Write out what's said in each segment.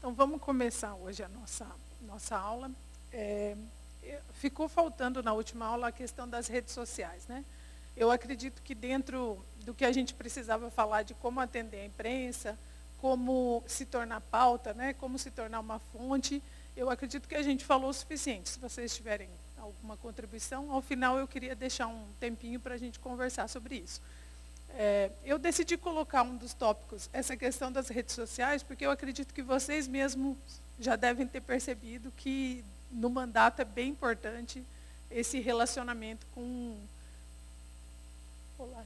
Então, vamos começar hoje a nossa aula. Ficou faltando na última aula a questão das redes sociais, né? Eu acredito que dentro do que a gente precisava falar de como atender a imprensa, como se tornar pauta, né? Como se tornar uma fonte, eu acredito que a gente falou o suficiente. Se vocês tiverem alguma contribuição, ao final eu queria deixar um tempinho para a gente conversar sobre isso. Eu decidi colocar um dos tópicos, essa questão das redes sociais, porque eu acredito que vocês mesmos já devem ter percebido que no mandato é bem importante esse relacionamento com... Olá,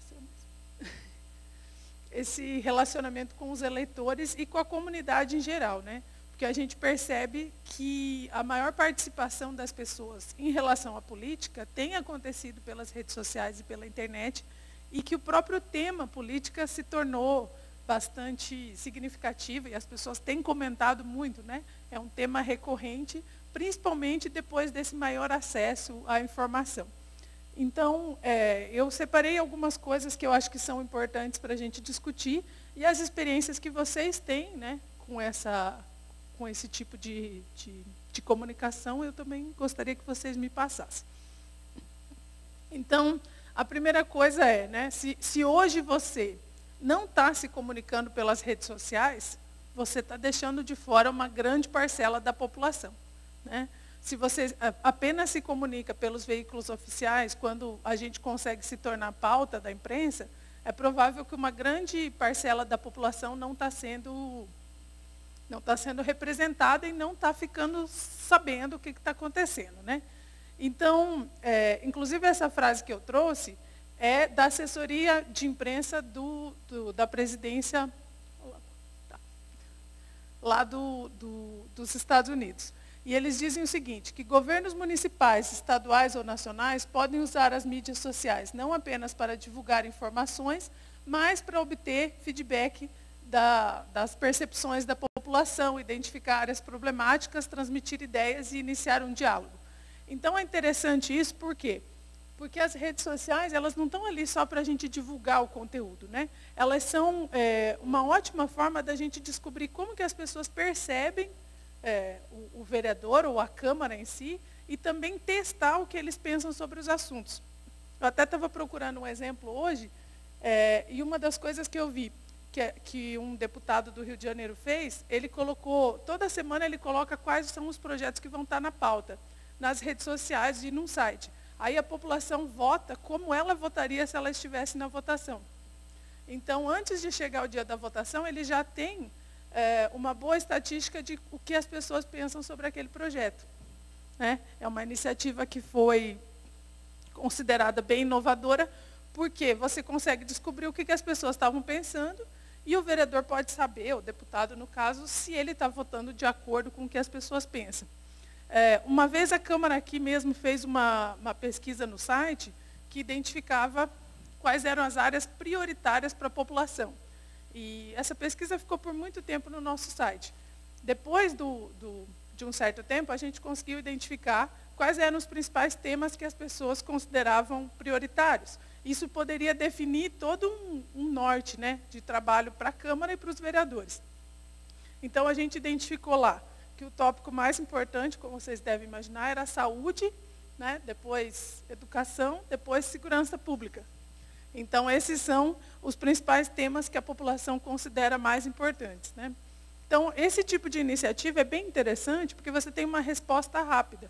esse relacionamento com os eleitores e com a comunidade em geral, né? Porque a gente percebe que a maior participação das pessoas em relação à política tem acontecido pelas redes sociais e pela internet, e que o próprio tema política se tornou bastante significativo, e as pessoas têm comentado muito, né? É um tema recorrente, principalmente depois desse maior acesso à informação. Então, eu separei algumas coisas que eu acho que são importantes para a gente discutir, e as experiências que vocês têm, né, com esse tipo de comunicação, eu também gostaria que vocês me passassem. Então, a primeira coisa é, né, se hoje você não está se comunicando pelas redes sociais, você está deixando de fora uma grande parcela da população, né? Se você apenas se comunica pelos veículos oficiais, quando a gente consegue se tornar pauta da imprensa, é provável que uma grande parcela da população não está sendo representada e não está ficando sabendo o que está acontecendo, né? Então, inclusive essa frase que eu trouxe é da assessoria de imprensa da presidência lá dos Estados Unidos. E eles dizem o seguinte, que governos municipais, estaduais ou nacionais podem usar as mídias sociais não apenas para divulgar informações, mas para obter feedback das percepções da população, identificar áreas problemáticas, transmitir ideias e iniciar um diálogo. Então, é interessante isso, por quê? Porque as redes sociais, elas não estão ali só para a gente divulgar o conteúdo, né? Elas são uma ótima forma da gente descobrir como que as pessoas percebem o vereador ou a Câmara em si, e também testar o que eles pensam sobre os assuntos. Eu até estava procurando um exemplo hoje, e uma das coisas que eu vi, que um deputado do Rio de Janeiro fez, ele colocou, toda semana ele coloca quais são os projetos que vão estar na pauta, nas redes sociais e num site. Aí a população vota como ela votaria se ela estivesse na votação. Então, antes de chegar o dia da votação, ele já tem uma boa estatística de o que as pessoas pensam sobre aquele projeto, né? É uma iniciativa que foi considerada bem inovadora, porque você consegue descobrir o que as pessoas estavam pensando, e o vereador pode saber, o deputado no caso, se ele está votando de acordo com o que as pessoas pensam. Uma vez a Câmara aqui mesmo fez uma pesquisa no site que identificava quais eram as áreas prioritárias para a população. E essa pesquisa ficou por muito tempo no nosso site. Depois de um certo tempo, a gente conseguiu identificar quais eram os principais temas que as pessoas consideravam prioritários. Isso poderia definir todo um norte, né, de trabalho para a Câmara e para os vereadores. Então, a gente identificou lá que o tópico mais importante, como vocês devem imaginar, era a saúde, né, depois educação, depois segurança pública. Então, esses são os principais temas que a população considera mais importantes, né? Então, esse tipo de iniciativa é bem interessante, porque você tem uma resposta rápida,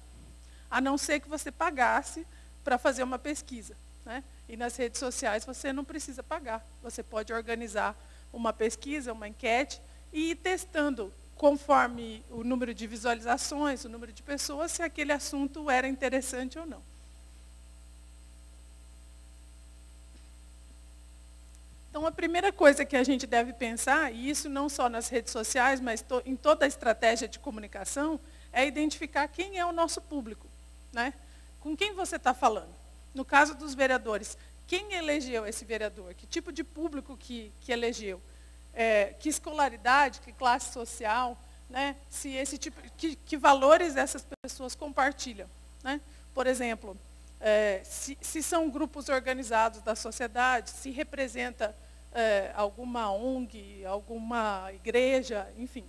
a não ser que você pagasse para fazer uma pesquisa, né? E nas redes sociais você não precisa pagar. Você pode organizar uma pesquisa, uma enquete, e ir testando, conforme o número de visualizações, o número de pessoas, se aquele assunto era interessante ou não. Então, a primeira coisa que a gente deve pensar, e isso não só nas redes sociais, mas em toda a estratégia de comunicação, é identificar quem é o nosso público, né? Com quem você está falando. No caso dos vereadores, quem elegeu esse vereador? Que tipo de público que elegeu? Que escolaridade, que classe social, né? Se esse tipo, que valores essas pessoas compartilham, né? Por exemplo, se são grupos organizados da sociedade, se representa alguma ONG, alguma igreja, enfim.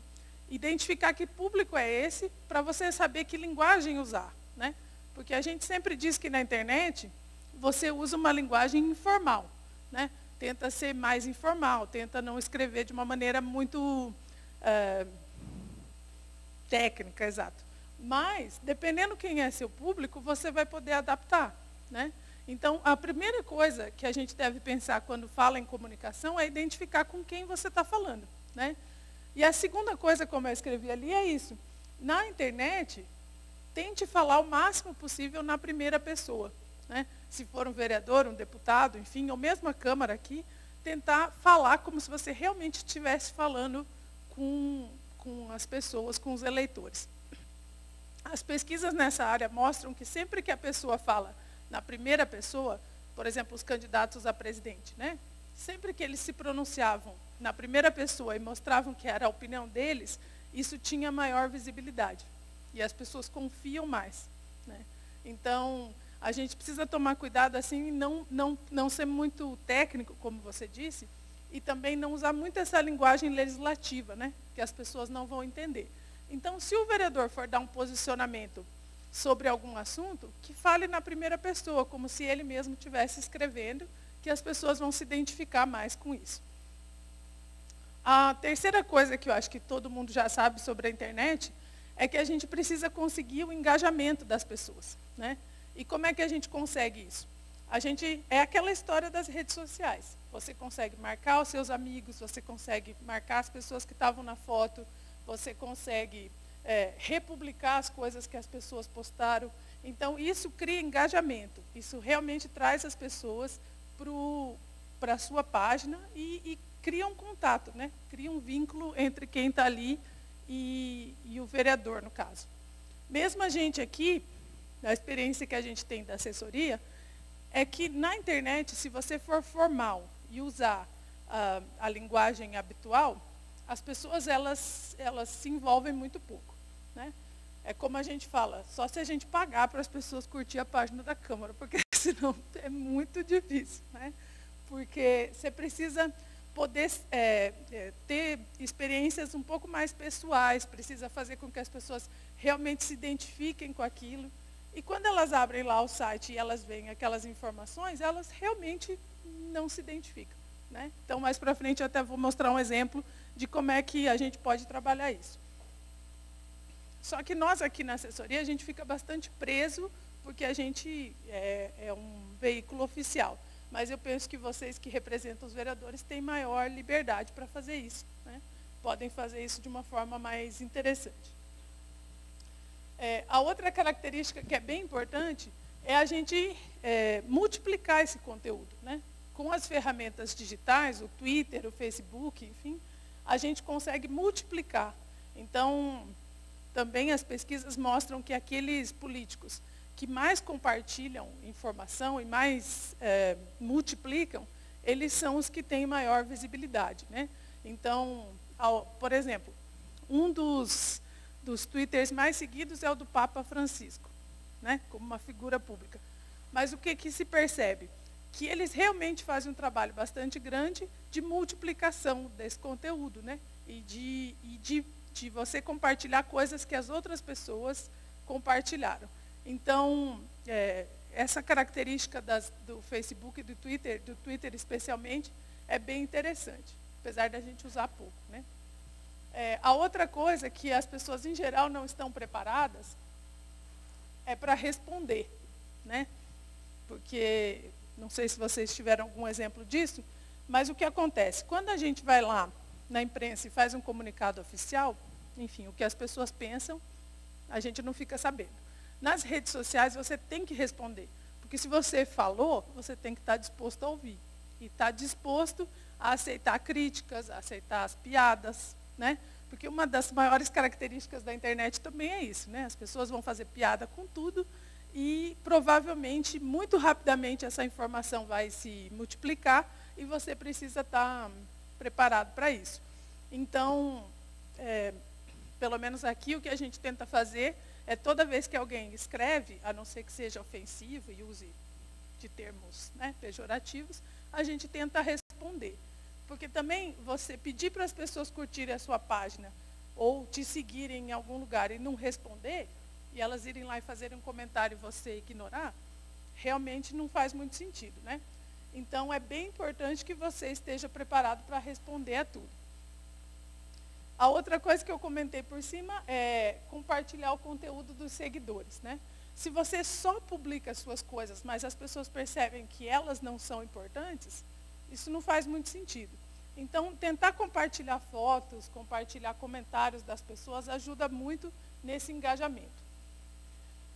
identificar que público é esse, para você saber que linguagem usar, né? Porque a gente sempre diz que na internet você usa uma linguagem informal, né? Tenta ser mais informal, tenta não escrever de uma maneira muito técnica, exato. Mas, dependendo quem é seu público, você vai poder adaptar, né? Então, a primeira coisa que a gente deve pensar quando fala em comunicação é identificar com quem você está falando, né? E a segunda coisa, como eu escrevi ali, é isso. Na internet, tente falar o máximo possível na primeira pessoa, né? Se for um vereador, um deputado, enfim, ou mesmo a Câmara aqui, tentar falar como se você realmente estivesse falando com as pessoas, com os eleitores. As pesquisas nessa área mostram que sempre que a pessoa fala na primeira pessoa, por exemplo, os candidatos a presidente, né? Sempre que eles se pronunciavam na primeira pessoa e mostravam que era a opinião deles, isso tinha maior visibilidade. E as pessoas confiam mais, né? Então, a gente precisa tomar cuidado assim, não ser muito técnico, como você disse, e também não usar muito essa linguagem legislativa, né? Que as pessoas não vão entender. Então, se o vereador for dar um posicionamento sobre algum assunto, que fale na primeira pessoa, como se ele mesmo estivesse escrevendo, que as pessoas vão se identificar mais com isso. A terceira coisa que eu acho que todo mundo já sabe sobre a internet é que a gente precisa conseguir o engajamento das pessoas, né? E como é que a gente consegue isso? É aquela história das redes sociais. Você consegue marcar os seus amigos, você consegue marcar as pessoas que estavam na foto, você consegue republicar as coisas que as pessoas postaram. Então, isso cria engajamento. Isso realmente traz as pessoas para a sua página e cria um contato, né? Cria um vínculo entre quem está ali e o vereador, no caso. Mesmo a gente aqui, da experiência que a gente tem da assessoria, é que na internet, se você for formal e usar a linguagem habitual, as pessoas elas se envolvem muito pouco, né? É como a gente fala, só se a gente pagar para as pessoas curtir a página da Câmara, porque senão é muito difícil, né? Porque você precisa poder ter experiências um pouco mais pessoais, precisa fazer com que as pessoas realmente se identifiquem com aquilo. E quando elas abrem lá o site e elas veem aquelas informações, elas realmente não se identificam, né? Então, mais para frente, eu até vou mostrar um exemplo de como é que a gente pode trabalhar isso. Só que nós aqui na assessoria, a gente fica bastante preso, porque a gente é um veículo oficial. Mas eu penso que vocês que representam os vereadores têm maior liberdade para fazer isso, né? Podem fazer isso de uma forma mais interessante. A outra característica que é bem importante é a gente multiplicar esse conteúdo, né? Com as ferramentas digitais, o Twitter, o Facebook, enfim, a gente consegue multiplicar. Então, também as pesquisas mostram que aqueles políticos que mais compartilham informação e mais multiplicam, eles são os que têm maior visibilidade, né? Então, por exemplo, um dos twitters mais seguidos é o do Papa Francisco, né? Como uma figura pública. Mas o que se percebe? Que eles realmente fazem um trabalho bastante grande de multiplicação desse conteúdo, né? E de você compartilhar coisas que as outras pessoas compartilharam. Então, essa característica do Facebook e do Twitter especialmente, é bem interessante, apesar da gente usar pouco, né? A outra coisa que as pessoas, em geral, não estão preparadas é para responder, né? Porque, não sei se vocês tiveram algum exemplo disso, mas o que acontece? Quando a gente vai lá na imprensa e faz um comunicado oficial, enfim, o que as pessoas pensam, a gente não fica sabendo. Nas redes sociais, você tem que responder. Porque se você falou, você tem que estar disposto a ouvir. E estar disposto a aceitar críticas, a aceitar as piadas, né? Porque uma das maiores características da internet também é isso, né? As pessoas vão fazer piada com tudo e provavelmente, muito rapidamente, essa informação vai se multiplicar e você precisa estar preparado para isso. Então, pelo menos aqui, o que a gente tenta fazer é toda vez que alguém escreve, a não ser que seja ofensivo e use de termos, né, pejorativos, a gente tenta responder. Porque também você pedir para as pessoas curtirem a sua página ou te seguirem em algum lugar e não responder, e elas irem lá e fazerem um comentário e você ignorar, realmente não faz muito sentido, né? Então, é bem importante que você esteja preparado para responder a tudo. A outra coisa que eu comentei por cima é compartilhar o conteúdo dos seguidores, né? Se você só publica as suas coisas, mas as pessoas percebem que elas não são importantes, isso não faz muito sentido. Então, tentar compartilhar fotos, compartilhar comentários das pessoas ajuda muito nesse engajamento.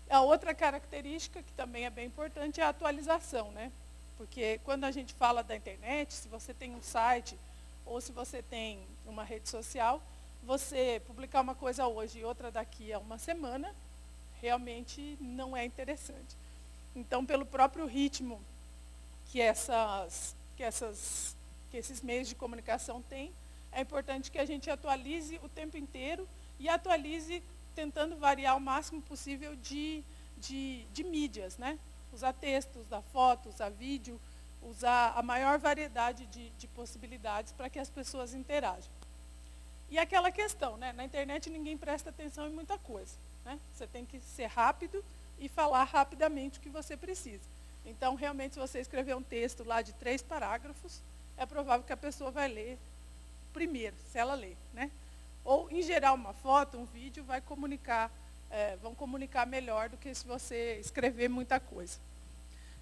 A outra característica, que também é bem importante, é a atualização, né? Porque quando a gente fala da internet, se você tem um site ou se você tem uma rede social, você publicar uma coisa hoje e outra daqui a uma semana, realmente não é interessante. Então, pelo próprio ritmo que esses meios de comunicação têm, é importante que a gente atualize o tempo inteiro e atualize tentando variar o máximo possível de mídias, né? Usar textos, usar fotos, usar vídeo, usar a maior variedade de possibilidades para que as pessoas interajam. E aquela questão, né? Na internet ninguém presta atenção em muita coisa, né? Você tem que ser rápido e falar rapidamente o que você precisa. Então, realmente, se você escrever um texto lá de 3 parágrafos, é provável que a pessoa vai ler primeiro, se ela ler, né? Ou, em geral, uma foto, um vídeo, vão comunicar melhor do que se você escrever muita coisa.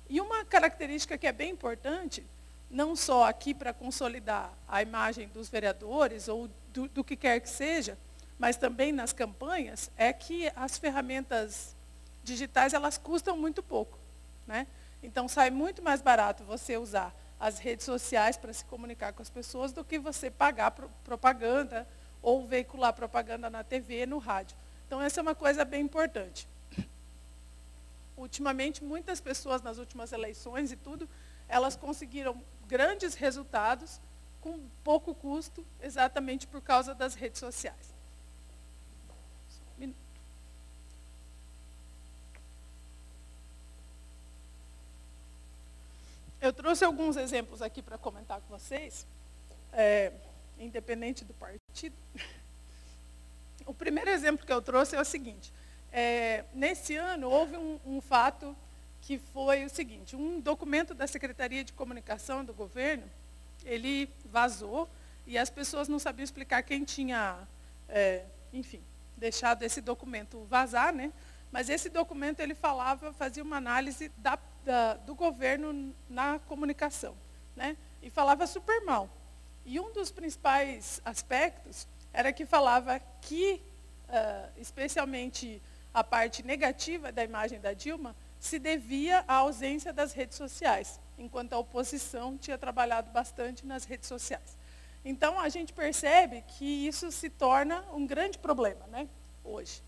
E uma característica que é bem importante, não só aqui para consolidar a imagem dos vereadores ou do que quer que seja, mas também nas campanhas, é que as ferramentas digitais, elas custam muito pouco, né? Então, sai muito mais barato você usar as redes sociais para se comunicar com as pessoas do que você pagar propaganda ou veicular propaganda na TV, no rádio. Então, essa é uma coisa bem importante. Ultimamente, muitas pessoas nas últimas eleições e tudo, elas conseguiram grandes resultados com pouco custo, exatamente por causa das redes sociais. Só um minuto. Eu trouxe alguns exemplos aqui para comentar com vocês, independente do partido. O primeiro exemplo que eu trouxe é o seguinte. Nesse ano, houve um fato que foi o seguinte. Um documento da Secretaria de Comunicação do governo, ele vazou e as pessoas não sabiam explicar quem tinha, enfim, deixado esse documento vazar, né? Mas esse documento, ele fazia uma análise do governo na comunicação, né? E falava super mal. E um dos principais aspectos era que falava que, especialmente a parte negativa da imagem da Dilma, se devia à ausência das redes sociais, enquanto a oposição tinha trabalhado bastante nas redes sociais. Então, a gente percebe que isso se torna um grande problema, né, hoje.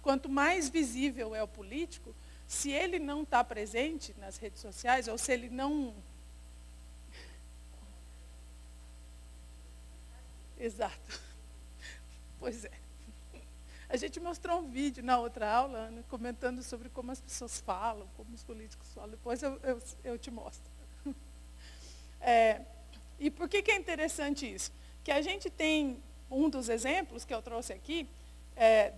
Quanto mais visível é o político, se ele não está presente nas redes sociais, ou se ele não... Exato. Pois é. A gente mostrou um vídeo na outra aula, né, comentando sobre como as pessoas falam, como os políticos falam. Depois eu te mostro. E por que é interessante isso? Que a gente tem um dos exemplos que eu trouxe aqui,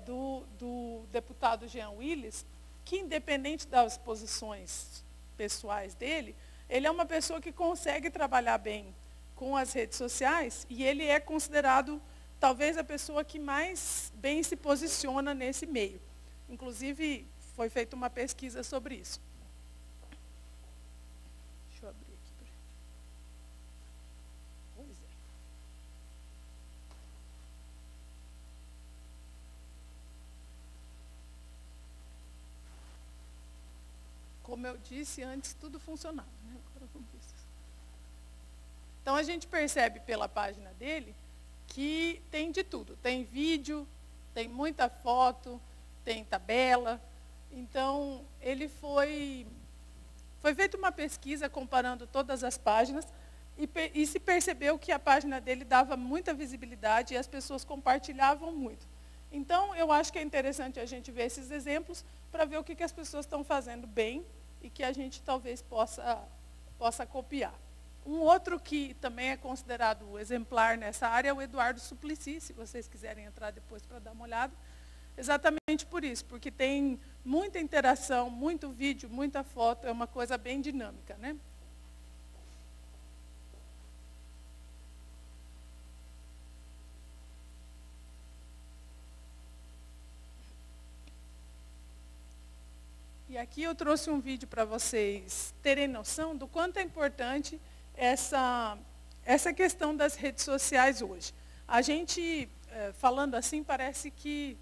do deputado Jean Willis, que, independente das posições pessoais dele, ele é uma pessoa que consegue trabalhar bem com as redes sociais e ele é considerado talvez a pessoa que mais bem se posiciona nesse meio. Inclusive, foi feita uma pesquisa sobre isso. Deixa eu abrir aqui para a gente. Pois é. Como eu disse antes, tudo funcionava, né? Agora vamos ver. Então, a gente percebe pela página dele que tem de tudo. Tem vídeo, tem muita foto, tem tabela. Então, foi feita uma pesquisa comparando todas as páginas e se percebeu que a página dele dava muita visibilidade e as pessoas compartilhavam muito. Então, eu acho que é interessante a gente ver esses exemplos para ver o que as pessoas estão fazendo bem e que a gente talvez possa copiar. Um outro que também é considerado exemplar nessa área é o Eduardo Suplicy, se vocês quiserem entrar depois para dar uma olhada. Exatamente por isso, porque tem muita interação, muito vídeo, muita foto, é uma coisa bem dinâmica, né? E aqui eu trouxe um vídeo para vocês terem noção do quanto é importante essa questão das redes sociais hoje. A gente, falando assim, parece que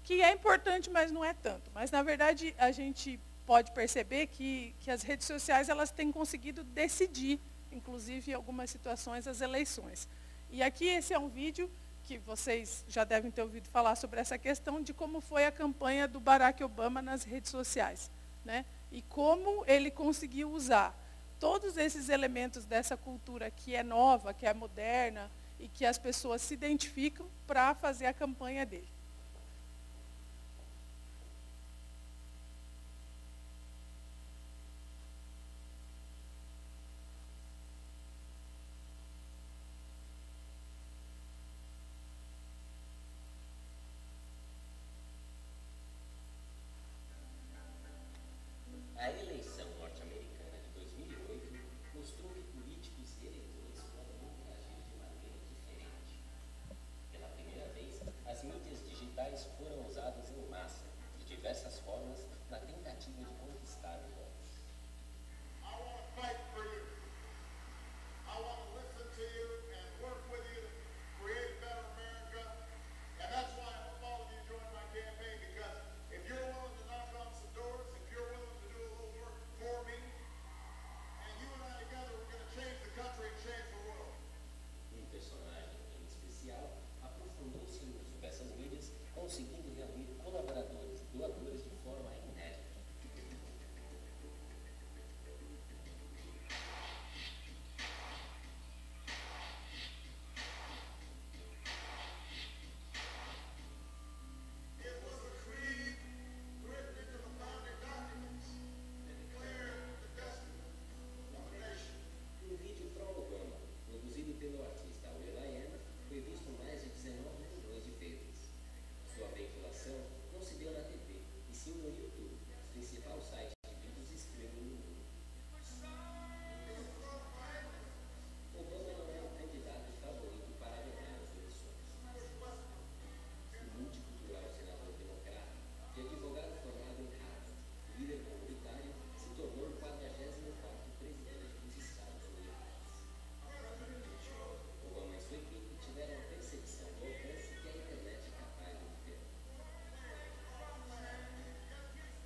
é importante, mas não é tanto. Mas, na verdade, a gente pode perceber que as redes sociais elas têm conseguido decidir, inclusive em algumas situações, as eleições. E aqui esse é um vídeo que vocês já devem ter ouvido falar sobre essa questão de como foi a campanha do Barack Obama nas redes sociais, né? E como ele conseguiu usar todos esses elementos dessa cultura que é nova, que é moderna, e que as pessoas se identificam para fazer a campanha dele. A eleição norte-americana de 2008 mostrou que políticos e eleitores podem interagir de maneira diferente. Pela primeira vez, as mídias digitais foram usadas em massa, de diversas formas, na tentativa de conquistar o voto. I want to fight for you. I want to listen to you and work with you to create a better America. And that's why I hope all of you join my campaign, because if you're willing to knock on some doors, if you're willing to do a little work for me, and you and I together, we're going to change the country and change the world. Personagem em especial aprofundou-se no uso dessas mídias, conseguindo reunir colaboradores e doadores de forma inédita. It was a creed written into the founding documents that declared the destiny of a nation. Um vídeo pró-Obama, produzido pelo artista will.i.am, foi visto mais de 19 milhões de vezes. Sua veiculação não se deu na TV, e sim no YouTube, principal site de vídeos streaming no mundo. Obama não é o candidato favorito para ganhar as eleições. O multicultural senador democrata e advogado formado em Harvard, líder comunitário, se tornou o 44º presidente dos Estados Unidos. Obama e sua equipe tiveram a percepção do alcance que a internet é capaz de ter.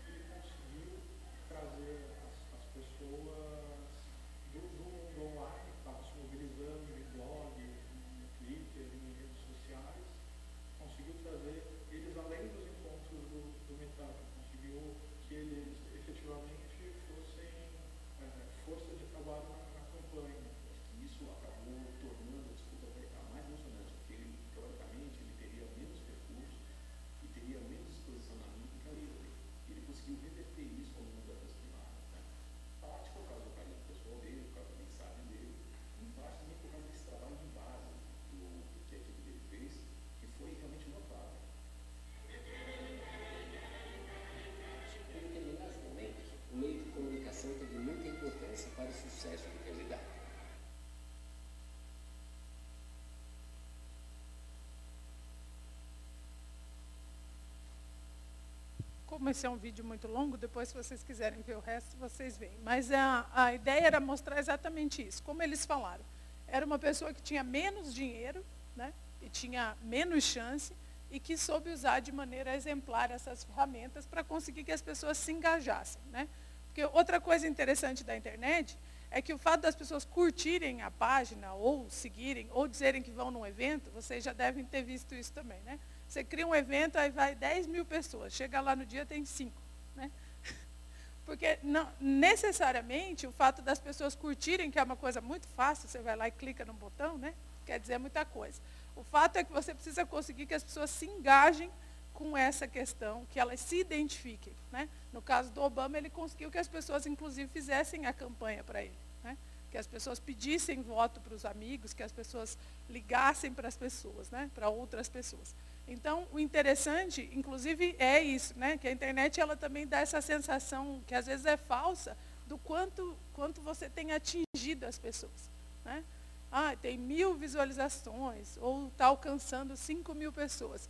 Ele conseguiu trazer as pessoas do mundo online, que estavam se mobilizando em blog, no Twitter, em redes sociais, conseguiu trazer eles além dos encontros do meetup, conseguiu que eles efetivamente fossem força de trabalho na campanha. Isso acabou tornando a disputa mais emocionante, porque ele, teoricamente, ele teria menos recursos e teria menos exposição na mídia que ele. E ele conseguiu reverter isso ao longo das primárias. Né? Parte por causa do carinho pessoal dele, por causa da mensagem dele, e parte também por causa desse trabalho de base que a equipe dele fez, que foi realmente notável. Em determinados momentos, o meio de comunicação teve muita importância para o sucesso do candidato. Como esse é um vídeo muito longo, depois, se vocês quiserem ver o resto, vocês veem. Mas a ideia era mostrar exatamente isso. Como eles falaram, era uma pessoa que tinha menos dinheiro, né, e tinha menos chance, e que soube usar de maneira exemplar essas ferramentas para conseguir que as pessoas se engajassem, né? Porque outra coisa interessante da internet é que o fato das pessoas curtirem a página, ou seguirem, ou dizerem que vão num evento, vocês já devem ter visto isso também, né? Você cria um evento, aí vai 10 mil pessoas, chega lá no dia tem 5, né? Porque não, necessariamente o fato das pessoas curtirem, que é uma coisa muito fácil, você vai lá e clica no botão, né? Quer dizer muita coisa. O fato é que você precisa conseguir que as pessoas se engajem com essa questão, que elas se identifiquem, né? No caso do Obama, ele conseguiu que as pessoas, inclusive, fizessem a campanha para ele, né? que as pessoas pedissem voto para os amigos, que as pessoas ligassem para as pessoas, né, para outras pessoas. Então, o interessante, inclusive, é isso, né, que a internet ela também dá essa sensação, que às vezes é falsa, do quanto você tem atingido as pessoas. Né? Ah, tem 1000 visualizações, ou está alcançando 5.000 pessoas.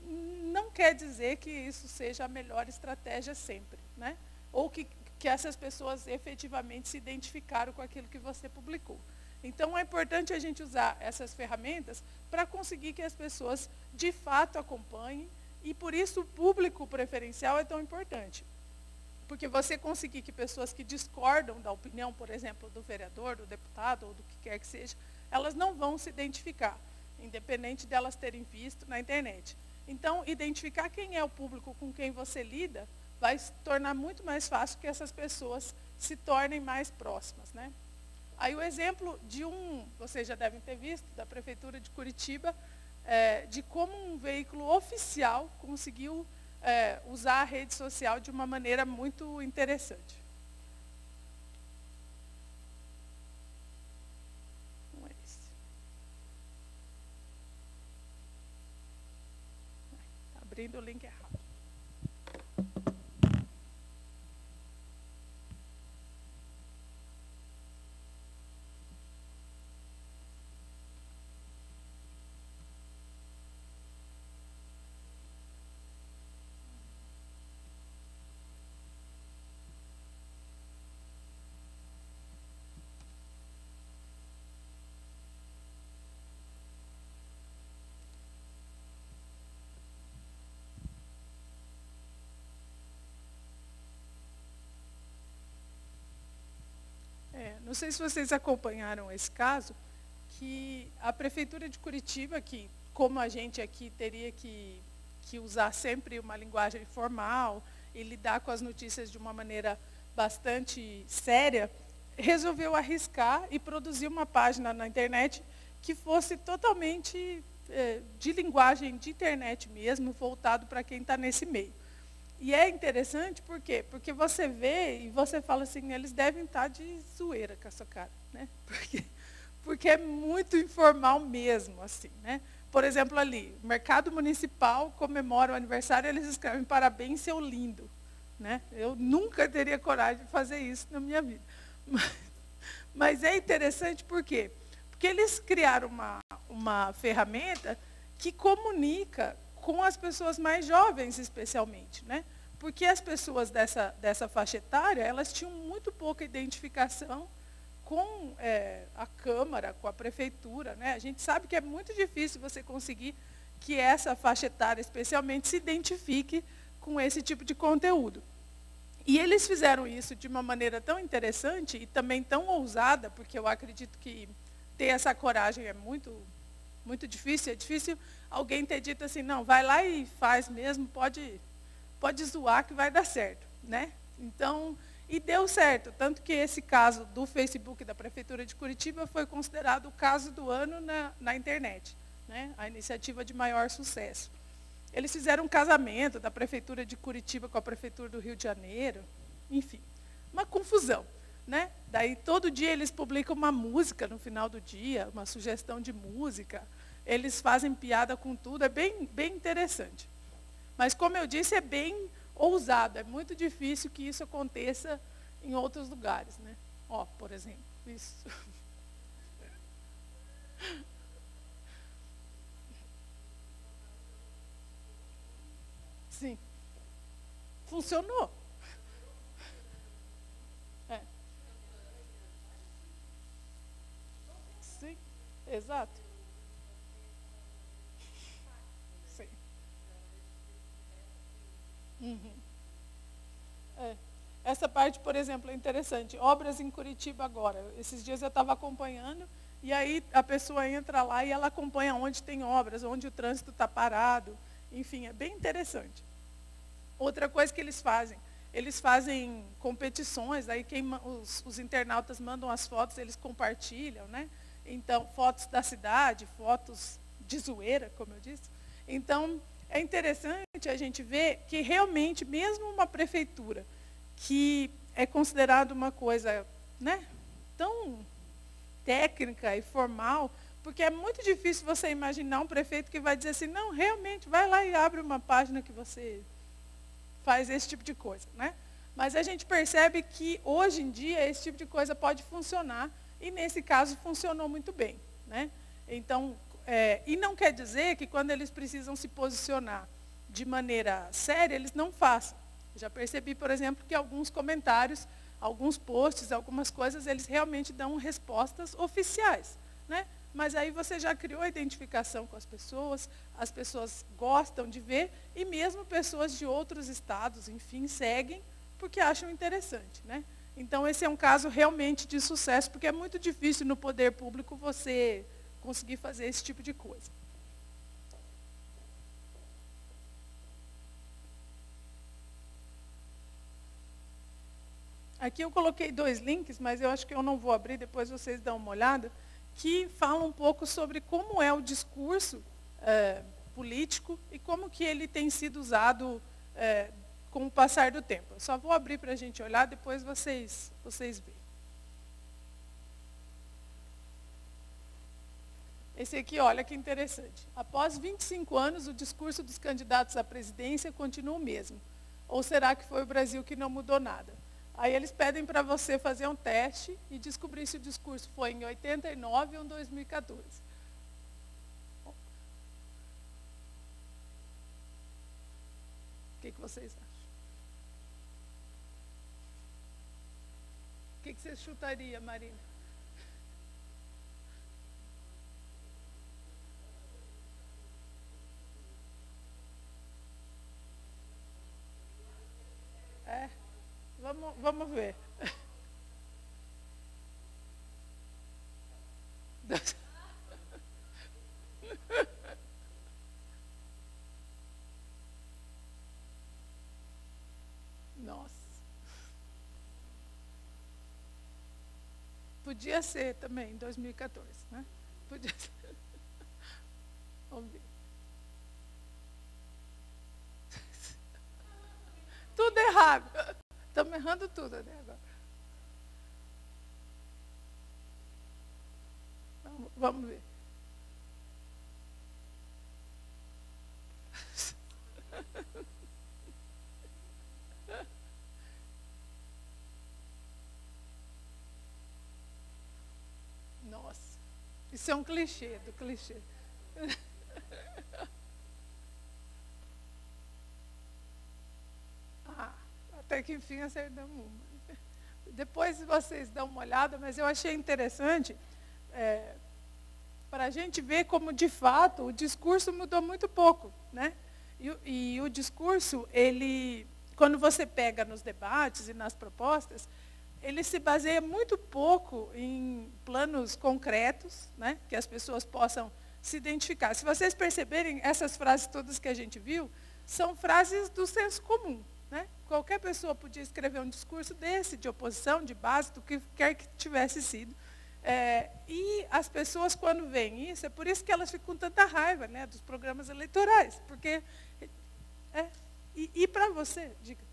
Não quer dizer que isso seja a melhor estratégia sempre, né? Ou que essas pessoas efetivamente se identificaram com aquilo que você publicou. Então, é importante a gente usar essas ferramentas para conseguir que as pessoas, de fato, acompanhem, e por isso o público preferencial é tão importante. Porque você conseguir que pessoas que discordam da opinião, por exemplo, do vereador, do deputado, ou do que quer que seja, elas não vão se identificar, independente delas terem visto na internet. Então, identificar quem é o público com quem você lida vai se tornar muito mais fácil que essas pessoas se tornem mais próximas, né? Aí o exemplo de vocês já devem ter visto, da Prefeitura de Curitiba, de como um veículo oficial conseguiu usar a rede social de uma maneira muito interessante. Não é esse. Está abrindo o link errado. Não sei se vocês acompanharam esse caso, que a Prefeitura de Curitiba, que como a gente aqui teria que usar sempre uma linguagem formal e lidar com as notícias de uma maneira bastante séria, resolveu arriscar e produzir uma página na internet que fosse totalmente de linguagem de internet mesmo, voltado para quem está nesse meio. E é interessante, por quê? Porque você vê e você fala assim, eles devem estar de zoeira com essa cara, né? Porque é muito informal mesmo, assim, né? Por exemplo, ali, o Mercado Municipal comemora o aniversário, eles escrevem parabéns, seu lindo, né? Eu nunca teria coragem de fazer isso na minha vida. Mas é interessante por quê? Porque eles criaram uma ferramenta que comunica com as pessoas mais jovens, especialmente, né? Porque as pessoas dessa faixa etária, elas tinham muito pouca identificação com a Câmara, com a Prefeitura, né? A gente sabe que é muito difícil você conseguir que essa faixa etária, especialmente, se identifique com esse tipo de conteúdo. E eles fizeram isso de uma maneira tão interessante e também tão ousada, porque eu acredito que ter essa coragem é muito difícil. É difícil alguém ter dito assim, não, vai lá e faz mesmo, pode zoar que vai dar certo, né? Então, e deu certo, tanto que esse caso do Facebook da Prefeitura de Curitiba foi considerado o caso do ano na internet, né? A iniciativa de maior sucesso. Eles fizeram um casamento da Prefeitura de Curitiba com a Prefeitura do Rio de Janeiro, enfim, uma confusão, né? Daí todo dia eles publicam uma música no final do dia, uma sugestão de música, eles fazem piada com tudo, é bem interessante. Mas, como eu disse, é bem ousado, é muito difícil que isso aconteça em outros lugares, né? Ó, por exemplo, isso. Sim. Funcionou. Sim, exato. Sim. Uhum. Essa parte, por exemplo, é interessante. Obras em Curitiba agora. Esses dias eu estava acompanhando, e aí a pessoa entra lá e ela acompanha onde tem obras, onde o trânsito está parado. Enfim, é bem interessante. Outra coisa que eles fazem competições, aí os internautas mandam as fotos, eles compartilham, né? Então, fotos da cidade, fotos de zoeira, como eu disse. Então, é interessante a gente ver que realmente, mesmo uma prefeitura, que é considerada uma coisa, né, tão técnica e formal, porque é muito difícil você imaginar um prefeito que vai dizer assim, não, realmente, vai lá e abre uma página que você faz esse tipo de coisa, né? Mas a gente percebe que, hoje em dia, esse tipo de coisa pode funcionar, e nesse caso funcionou muito bem, né? Então, e não quer dizer que quando eles precisam se posicionar de maneira séria, eles não façam. Já percebi, por exemplo, que alguns comentários, alguns posts, algumas coisas, eles realmente dão respostas oficiais, né? Mas aí você já criou a identificação com as pessoas gostam de ver, e mesmo pessoas de outros estados, enfim, seguem, porque acham interessante, né? Então, esse é um caso realmente de sucesso, porque é muito difícil no poder público você conseguir fazer esse tipo de coisa. Aqui eu coloquei 2 links, mas eu acho que eu não vou abrir, depois vocês dão uma olhada, que falam um pouco sobre como é o discurso político e como que ele tem sido usado com o passar do tempo. Eu só vou abrir para a gente olhar, depois vocês veem. Esse aqui, olha que interessante. Após 25 anos, o discurso dos candidatos à presidência continua o mesmo. Ou será que foi o Brasil que não mudou nada? Aí eles pedem para você fazer um teste e descobrir se o discurso foi em 89 ou em 2014. O que vocês acham? O que você chutaria, Marina? Vamos ver. Nossa. Podia ser também, em 2014, né? Podia ser. Vamos ver. Tudo errado. Estamos errando tudo, né, agora. Vamos ver. Nossa, isso é um clichê do clichê. Até que enfim acertamos uma. Depois vocês dão uma olhada, mas eu achei interessante para a gente ver como, de fato, o discurso mudou muito pouco, né? E o discurso, quando você pega nos debates e nas propostas, ele se baseia muito pouco em planos concretos, né? Que as pessoas possam se identificar. Se vocês perceberem, essas frases todas que a gente viu, são frases do senso comum. Né? Qualquer pessoa podia escrever um discurso desse, de oposição, de base, do que quer que tivesse sido. E as pessoas, quando veem isso, é por isso que elas ficam com tanta raiva, né, dos programas eleitorais. Porque, e para você, diga.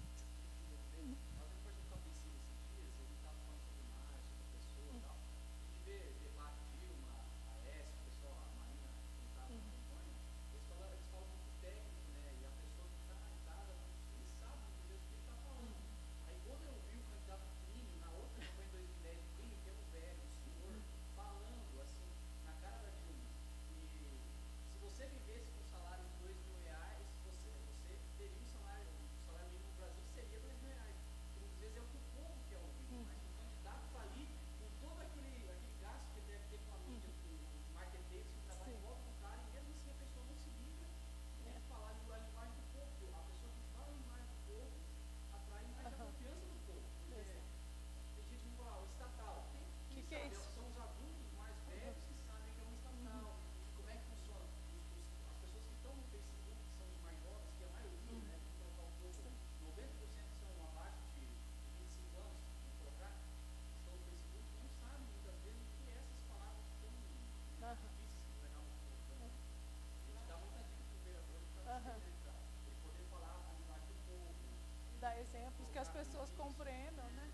Dar exemplos que as pessoas compreendam, né?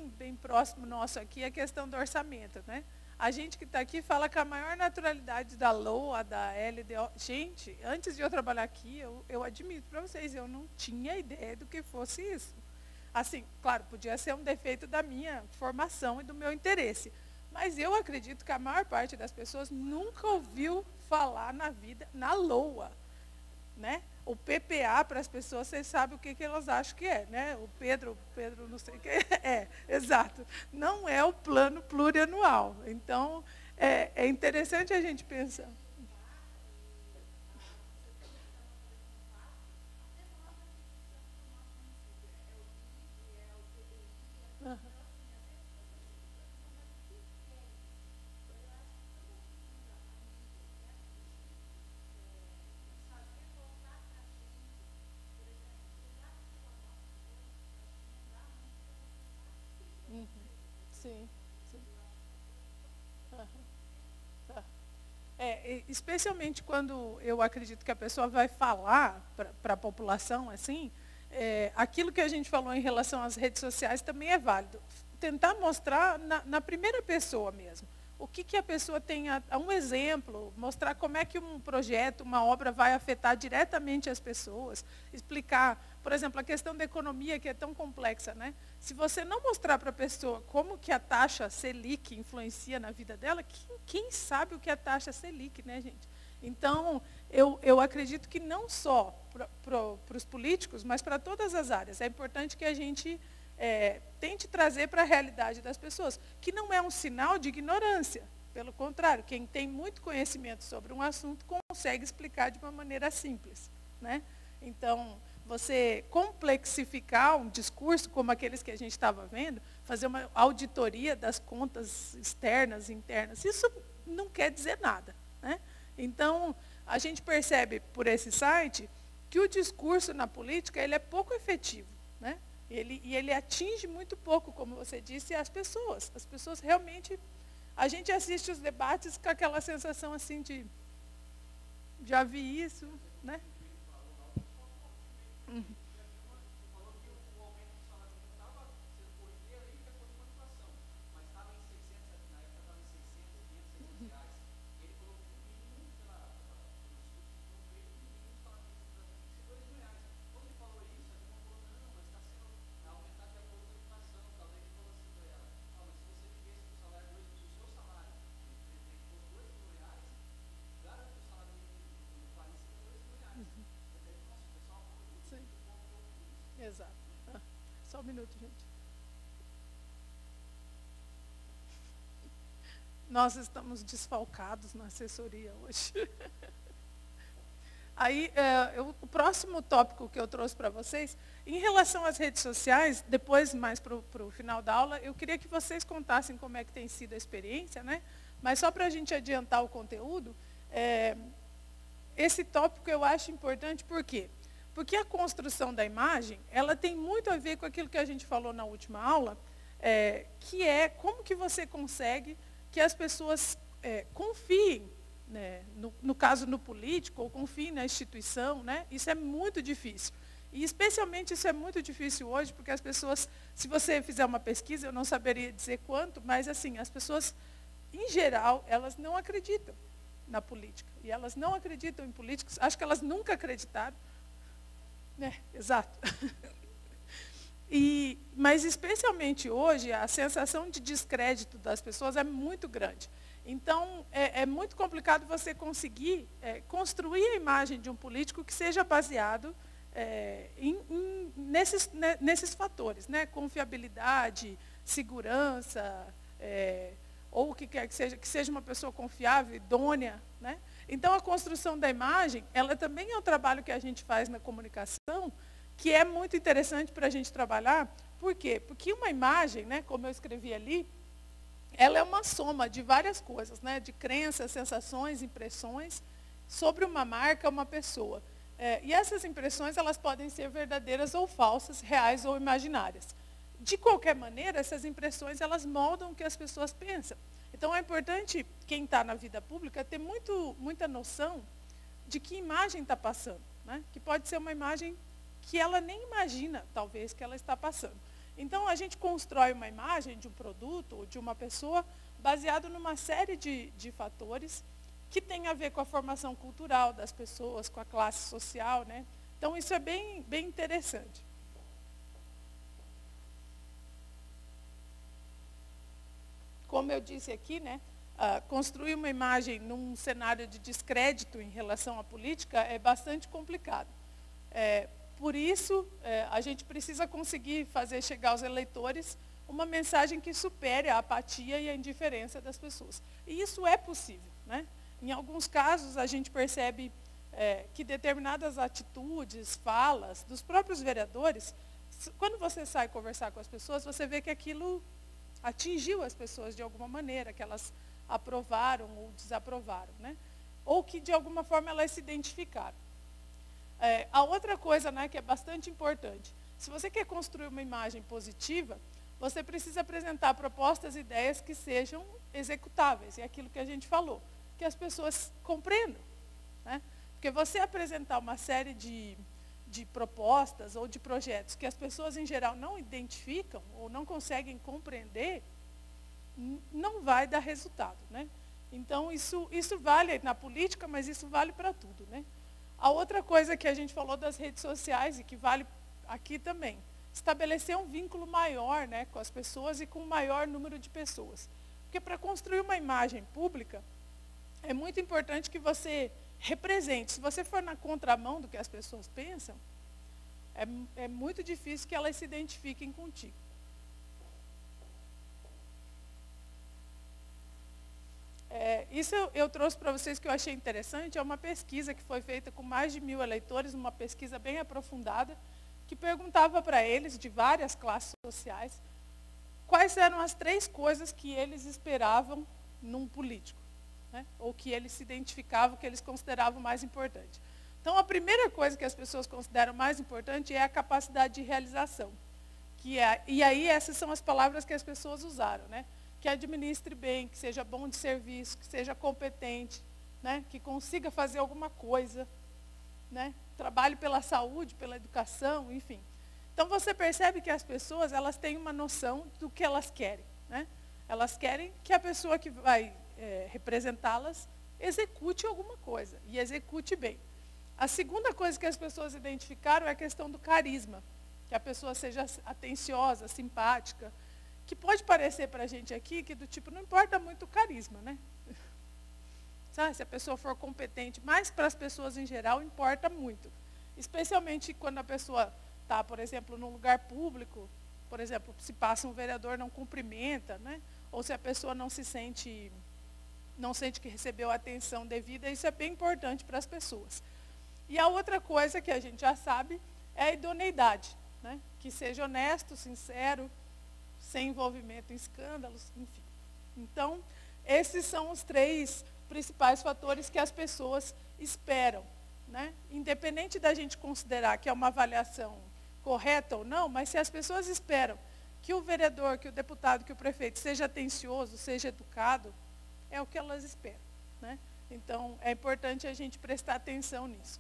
bem próximo nosso aqui é a questão do orçamento, né? A gente que está aqui fala com a maior naturalidade da LOA, da LDO. Gente, antes de eu trabalhar aqui, eu admito para vocês, eu não tinha ideia do que fosse isso. Assim, claro, podia ser um defeito da minha formação e do meu interesse. Mas eu acredito que a maior parte das pessoas nunca ouviu falar na vida na LOA, né? O PPA, para as pessoas, vocês sabem o que elas acham que é, né? O Pedro não sei o que é, exato. Não é o plano plurianual. Então, é interessante a gente pensar. Sim, sim. Aham, tá. Especialmente quando eu acredito que a pessoa vai falar para a população, assim, aquilo que a gente falou em relação às redes sociais também é válido. Tentar mostrar na primeira pessoa mesmo. O que a pessoa tem, um exemplo, mostrar como é que um projeto, uma obra vai afetar diretamente as pessoas, explicar, por exemplo, a questão da economia, que é tão complexa, né? Se você não mostrar para a pessoa como que a taxa Selic influencia na vida dela, quem sabe o que é a taxa Selic, né, gente? Então, eu acredito que não só para os políticos, mas para todas as áreas. É importante que a gente tente trazer para a realidade das pessoas, que não é um sinal de ignorância. Pelo contrário, quem tem muito conhecimento sobre um assunto consegue explicar de uma maneira simples, né? Então, você complexificar um discurso como aqueles que a gente estava vendo, fazer uma auditoria das contas externas e internas, isso não quer dizer nada, né? Então, a gente percebe por esse site que o discurso na política ele é pouco efetivo, né? Ele atinge muito pouco, como você disse, as pessoas. As pessoas realmente... A gente assiste os debates com aquela sensação assim de... Já vi isso, né? Uhum. Sim. Exato. Só um minuto, gente. Nós estamos desfalcados na assessoria hoje. Aí, o próximo tópico que eu trouxe para vocês, em relação às redes sociais, depois, mais para o final da aula, eu queria que vocês contassem como é que tem sido a experiência, né? Mas só para a gente adiantar o conteúdo, esse tópico eu acho importante, por quê? Porque a construção da imagem, ela tem muito a ver com aquilo que a gente falou na última aula, que é como que você consegue que as pessoas confiem, né, no caso no político, ou confiem na instituição, né? Isso é muito difícil. E especialmente isso é muito difícil hoje, porque as pessoas, se você fizer uma pesquisa, eu não saberia dizer quanto, mas assim, as pessoas, em geral, elas não acreditam na política. E elas não acreditam em políticos, acho que elas nunca acreditaram. Né? Exato. Mas especialmente hoje, a sensação de descrédito das pessoas é muito grande. Então, é muito complicado você conseguir construir a imagem de um político que seja baseado nesses fatores, né? Confiabilidade, segurança, ou o que quer que seja uma pessoa confiável, idônea, né? Então, a construção da imagem, ela também é um trabalho que a gente faz na comunicação, que é muito interessante para a gente trabalhar. Por quê? Porque uma imagem, né, como eu escrevi ali, ela é uma soma de várias coisas, né, de crenças, sensações, impressões, sobre uma marca, uma pessoa. E essas impressões, elas podem ser verdadeiras ou falsas, reais ou imaginárias. De qualquer maneira, essas impressões, elas moldam o que as pessoas pensam. Então, é importante, quem está na vida pública, ter muita noção de que imagem está passando, né? Que pode ser uma imagem que ela nem imagina, talvez, que ela está passando. Então, a gente constrói uma imagem de um produto ou de uma pessoa baseado numa série de fatores que tem a ver com a formação cultural das pessoas, com a classe social, né? Então, isso é bem interessante. Como eu disse aqui, né, construir uma imagem num cenário de descrédito em relação à política é bastante complicado. Por isso, a gente precisa conseguir fazer chegar aos eleitores uma mensagem que supere a apatia e a indiferença das pessoas. E isso é possível, né? Em alguns casos, a gente percebe que determinadas atitudes, falas dos próprios vereadores, quando você sai conversar com as pessoas, você vê que aquilo atingiu as pessoas de alguma maneira, que elas aprovaram ou desaprovaram, né? Ou que, de alguma forma, elas se identificaram. A outra coisa, né, que é bastante importante, se você quer construir uma imagem positiva, você precisa apresentar propostas e ideias que sejam executáveis, é aquilo que a gente falou, que as pessoas compreendam, né? Porque você apresentar uma série de propostas ou de projetos que as pessoas, em geral, não identificam ou não conseguem compreender, não vai dar resultado, né? Então, isso vale na política, mas isso vale para tudo, né? A outra coisa que a gente falou das redes sociais e que vale aqui também, estabelecer um vínculo maior, né, com as pessoas e com um maior número de pessoas. Porque para construir uma imagem pública, é muito importante que você represente. Se você for na contramão do que as pessoas pensam, é muito difícil que elas se identifiquem contigo. Isso eu trouxe para vocês que eu achei interessante, é uma pesquisa que foi feita com mais de 1.000 eleitores, uma pesquisa bem aprofundada, que perguntava para eles, de várias classes sociais, quais eram as 3 coisas que eles esperavam num político, né? Ou que eles se identificavam, que eles consideravam mais importante. Então, a primeira coisa que as pessoas consideram mais importante é a capacidade de realização. E aí, essas são as palavras que as pessoas usaram, né? Que administre bem, que seja bom de serviço, que seja competente, né? Que consiga fazer alguma coisa, né? Trabalhe pela saúde, pela educação, enfim. Então, você percebe que as pessoas, elas têm uma noção do que elas querem, né? Elas querem que a pessoa que vai representá-las execute alguma coisa, e execute bem. A segunda coisa que as pessoas identificaram é a questão do carisma, que a pessoa seja atenciosa, simpática, que pode parecer para a gente aqui que do tipo, não importa muito o carisma, né? Sabe, se a pessoa for competente, mas para as pessoas em geral importa muito. Especialmente quando a pessoa está, por exemplo, num lugar público, por exemplo, se passa um vereador, não cumprimenta, né? Ou se a pessoa não sente que recebeu a atenção devida, isso é bem importante para as pessoas. E a outra coisa que a gente já sabe é a idoneidade, né? Que seja honesto, sincero, sem envolvimento em escândalos, enfim. Então, esses são os 3 principais fatores que as pessoas esperam, né? Independente da gente considerar que é uma avaliação correta ou não, mas se as pessoas esperam que o vereador, que o deputado, que o prefeito seja atencioso, seja educado, é o que elas esperam, né? Então, é importante a gente prestar atenção nisso.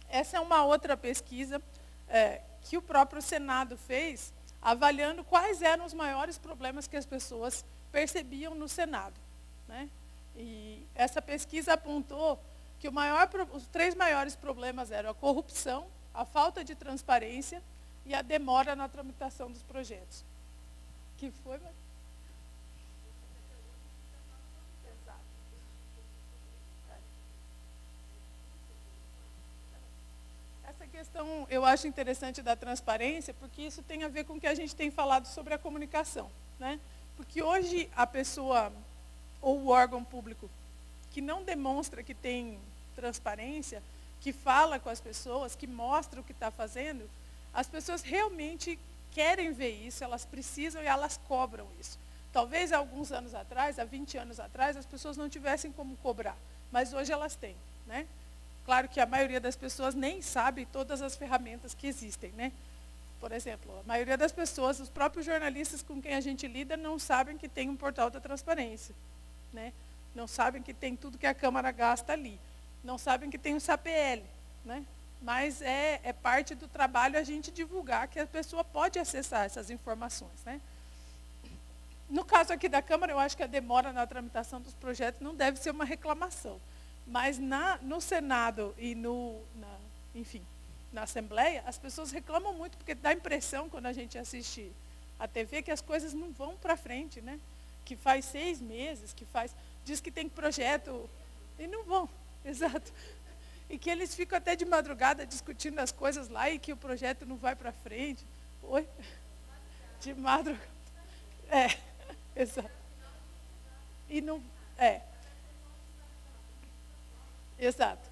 Essa é uma outra pesquisa que o próprio Senado fez, avaliando quais eram os maiores problemas que as pessoas percebiam no Senado, né? E essa pesquisa apontou que os 3 maiores problemas eram a corrupção, a falta de transparência e a demora na tramitação dos projetos. Que foi, mas... Essa questão eu acho interessante da transparência, porque isso tem a ver com o que a gente tem falado sobre a comunicação, né? Porque hoje a pessoa ou o órgão público que não demonstra que tem transparência, que fala com as pessoas, que mostra o que está fazendo, as pessoas realmente querem ver isso, elas precisam e elas cobram isso. Talvez há alguns anos atrás, há 20 anos atrás, as pessoas não tivessem como cobrar, mas hoje elas têm, né? Claro que a maioria das pessoas nem sabe todas as ferramentas que existem, né? Por exemplo, a maioria das pessoas, os próprios jornalistas com quem a gente lida, não sabem que tem um portal da transparência, né? Não sabem que tem tudo que a Câmara gasta ali. Não sabem que tem o SAPL, né? mas é parte do trabalho a gente divulgar que a pessoa pode acessar essas informações, né? No caso aqui da Câmara, eu acho que a demora na tramitação dos projetos não deve ser uma reclamação. Mas no Senado e enfim, na Assembleia, as pessoas reclamam muito, porque dá a impressão, quando a gente assiste a TV, que as coisas não vão para frente, né? Que faz 6 meses, diz que tem projeto, e não vão, exato. E que eles ficam até de madrugada discutindo as coisas lá e que o projeto não vai para frente. Oi? De madrugada. Exato. E não. Exato.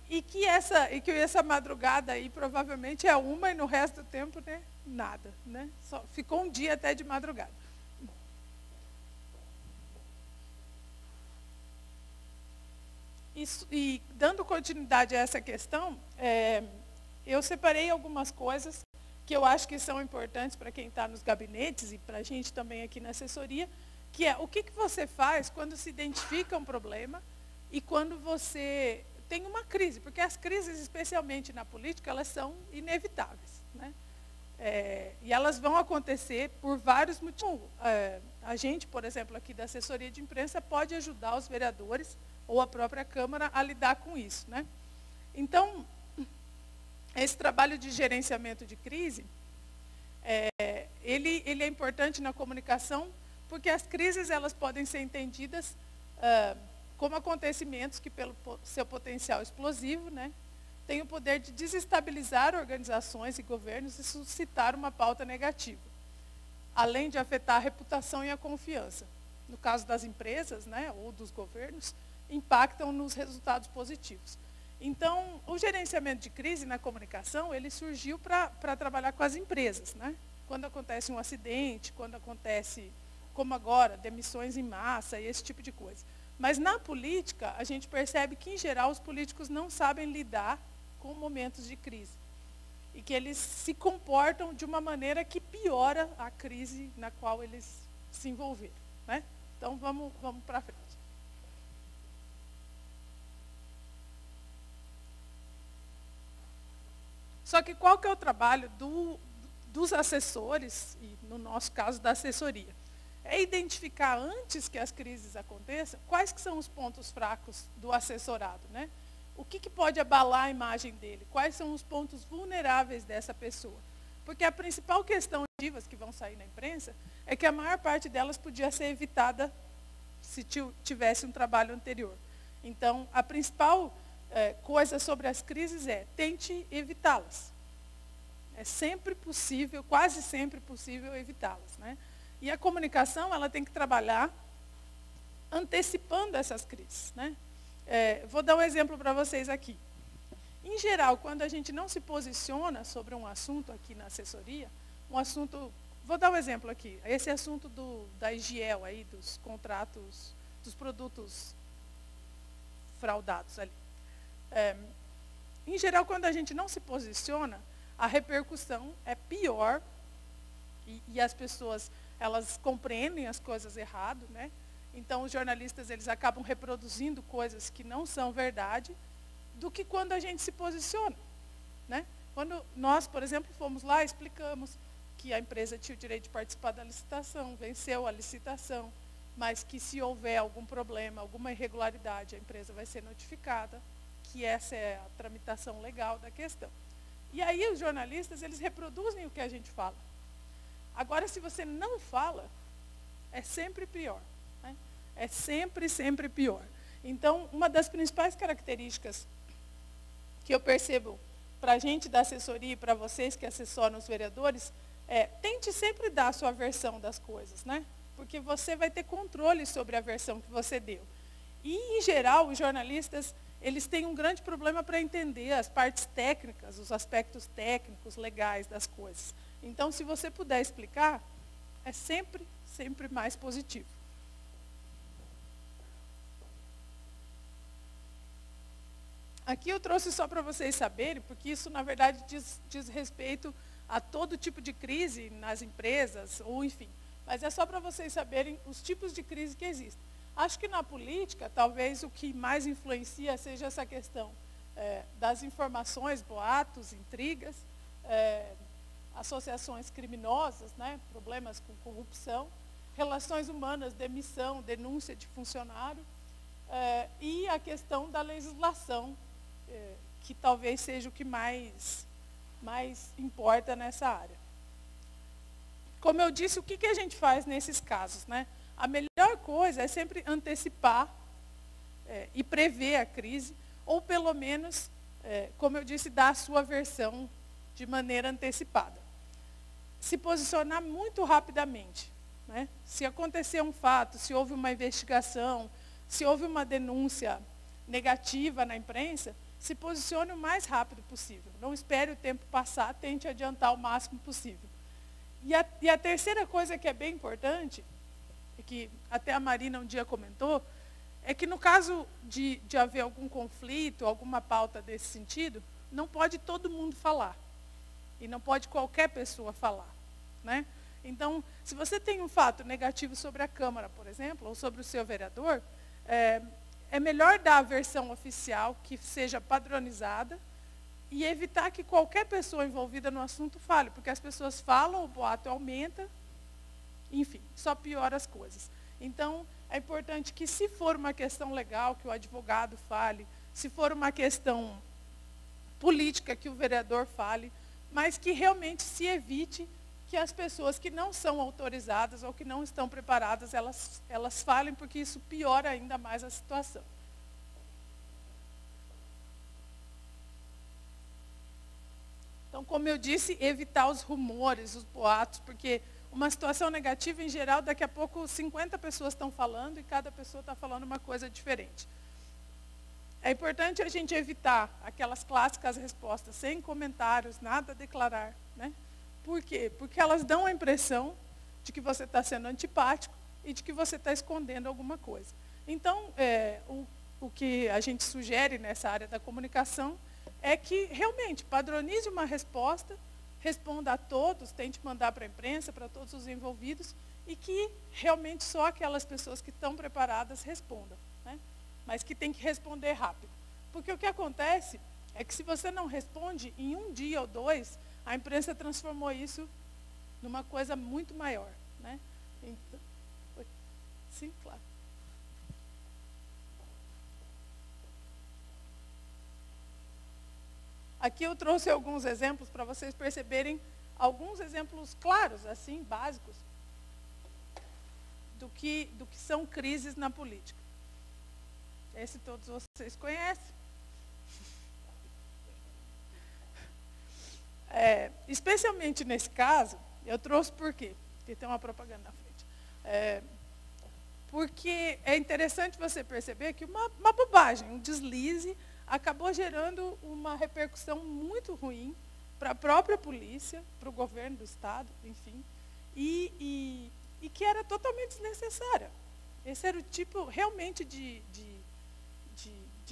E que essa madrugada aí provavelmente é uma e no resto do tempo, né, nada, né? Só ficou um dia até de madrugada. E dando continuidade a essa questão, eu separei algumas coisas que eu acho que são importantes para quem está nos gabinetes e para a gente também aqui na assessoria, que é o que você faz quando se identifica um problema e quando você tem uma crise, porque as crises, especialmente na política, elas são inevitáveis, né? E elas vão acontecer por vários motivos. A gente, por exemplo, aqui da assessoria de imprensa, pode ajudar os vereadores ou a própria Câmara a lidar com isso, né? Então, esse trabalho de gerenciamento de crise, ele é importante na comunicação, porque as crises elas podem ser entendidas como acontecimentos que, pelo seu potencial explosivo, né, têm o poder de desestabilizar organizações e governos e suscitar uma pauta negativa, além de afetar a reputação e a confiança. No caso das empresas, né, ou dos governos, impactam nos resultados positivos. Então, o gerenciamento de crise na comunicação, ele surgiu para trabalhar com as empresas, né? Quando acontece um acidente, quando acontece, como agora, demissões em massa e esse tipo de coisa. Mas na política, a gente percebe que, em geral, os políticos não sabem lidar com momentos de crise. E que eles se comportam de uma maneira que piora a crise na qual eles se envolveram, né? Então, vamos para frente. Só que qual que é o trabalho dos assessores, e no nosso caso da assessoria? É identificar antes que as crises aconteçam, quais que são os pontos fracos do assessorado, né? O que pode abalar a imagem dele? Quais são os pontos vulneráveis dessa pessoa? Porque a principal questão de divas que vão sair na imprensa é que a maior parte delas podia ser evitada se tivesse um trabalho anterior. Então, a principal coisa sobre as crises tente evitá-las. É sempre possível, quase sempre possível evitá-las, né? E a comunicação, ela tem que trabalhar antecipando essas crises, né? Vou dar um exemplo para vocês aqui. Em geral, quando a gente não se posiciona sobre um assunto aqui na assessoria, vou dar um exemplo aqui, esse assunto da IGEL, aí, dos contratos, dos produtos fraudados ali. Em geral, quando a gente não se posiciona, a repercussão é pior e as pessoas, elas compreendem as coisas errado, né? Então, os jornalistas, eles acabam reproduzindo coisas que não são verdade, do que quando a gente se posiciona, né? Quando nós, por exemplo, fomos lá, explicamos que a empresa tinha o direito de participar da licitação, venceu a licitação, mas que se houver algum problema, alguma irregularidade, a empresa vai ser notificada, que essa é a tramitação legal da questão. E aí os jornalistas, eles reproduzem o que a gente fala. Agora, se você não fala, é sempre pior, né? É sempre, sempre pior. Então, uma das principais características que eu percebo para a gente da assessoria e para vocês que assessoram os vereadores, tente sempre dar a sua versão das coisas, né? Porque você vai ter controle sobre a versão que você deu. E, em geral, os jornalistas, eles têm um grande problema para entender as partes técnicas, os aspectos técnicos, legais das coisas. Então, se você puder explicar, é sempre, sempre mais positivo. Aqui eu trouxe só para vocês saberem, porque isso, na verdade, diz respeito a todo tipo de crise nas empresas, ou enfim. Mas é só para vocês saberem os tipos de crise que existem. Acho que na política, talvez o que mais influencia seja essa questão das informações, boatos, intrigas, associações criminosas, né, problemas com corrupção, relações humanas, demissão, denúncia de funcionário, e a questão da legislação, que talvez seja o que mais importa nessa área. Como eu disse, o que a gente faz nesses casos, né? A melhor coisa é sempre antecipar e prever a crise, ou pelo menos, como eu disse, dar a sua versão de maneira antecipada. Se posicionar muito rapidamente, né? Se acontecer um fato, se houve uma investigação, se houve uma denúncia negativa na imprensa, se posicione o mais rápido possível. Não espere o tempo passar, tente adiantar o máximo possível. E a terceira coisa que é bem importante, e que até a Marina um dia comentou, é que no caso de haver algum conflito, alguma pauta desse sentido, não pode todo mundo falar. E não pode qualquer pessoa falar, né? Então, se você tem um fato negativo sobre a Câmara, por exemplo, ou sobre o seu vereador, é melhor dar a versão oficial que seja padronizada e evitar que qualquer pessoa envolvida no assunto fale, porque as pessoas falam, o boato aumenta, enfim, só piora as coisas. Então, é importante que, se for uma questão legal, que o advogado fale, se for uma questão política, que o vereador fale, mas que realmente se evite que as pessoas que não são autorizadas ou que não estão preparadas, elas falem, porque isso piora ainda mais a situação. Então, como eu disse, evitar os rumores, os boatos, porque uma situação negativa, em geral, daqui a pouco 50 pessoas estão falando e cada pessoa está falando uma coisa diferente. É importante a gente evitar aquelas clássicas respostas sem comentários, nada a declarar, né? Por quê? Porque elas dão a impressão de que você está sendo antipático e de que você está escondendo alguma coisa. Então, o que a gente sugere nessa área da comunicação é que realmente padronize uma resposta, responda a todos, tente mandar para a imprensa, para todos os envolvidos, e que realmente só aquelas pessoas que estão preparadas respondam, né? Mas que tem que responder rápido. Porque o que acontece é que, se você não responde, em um dia ou dois, a imprensa transformou isso numa coisa muito maior, né? Então, sim, claro. Aqui eu trouxe alguns exemplos para vocês perceberem, alguns exemplos claros, assim, básicos, do que são crises na política. Esse todos vocês conhecem. Especialmente nesse caso, eu trouxe por quê? Porque tem uma propaganda na frente. Porque é interessante você perceber que uma bobagem, um deslize, acabou gerando uma repercussão muito ruim para a própria polícia, para o governo do Estado, enfim, e que era totalmente desnecessária. Esse era o tipo realmente de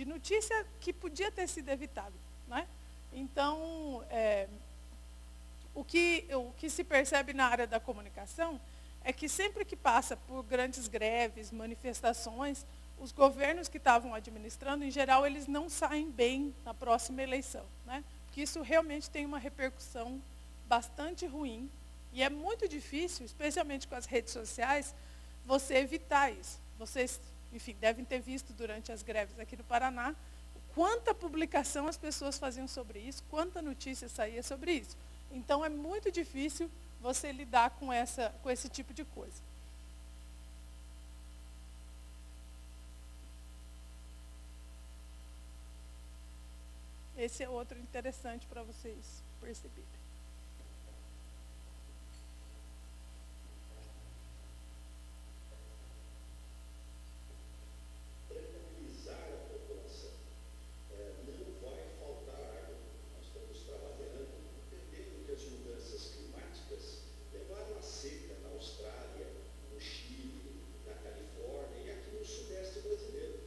notícia que podia ter sido evitado, né? Então, o que se percebe na área da comunicação é que sempre que passa por grandes greves, manifestações, os governos que estavam administrando, em geral, eles não saem bem na próxima eleição, né? Porque isso realmente tem uma repercussão bastante ruim, e é muito difícil, especialmente com as redes sociais, você evitar isso. Vocês, enfim, devem ter visto durante as greves aqui no Paraná, quanta publicação as pessoas faziam sobre isso, quanta notícia saía sobre isso. Então, é muito difícil você lidar com esse tipo de coisa. Esse é outro interessante para vocês perceberem. Tranquilizar a população. Não vai faltar água. Nós estamos trabalhando, entendendo que as mudanças climáticas levaram a seca na Austrália, no Chile, na Califórnia e aqui no Sudeste brasileiro.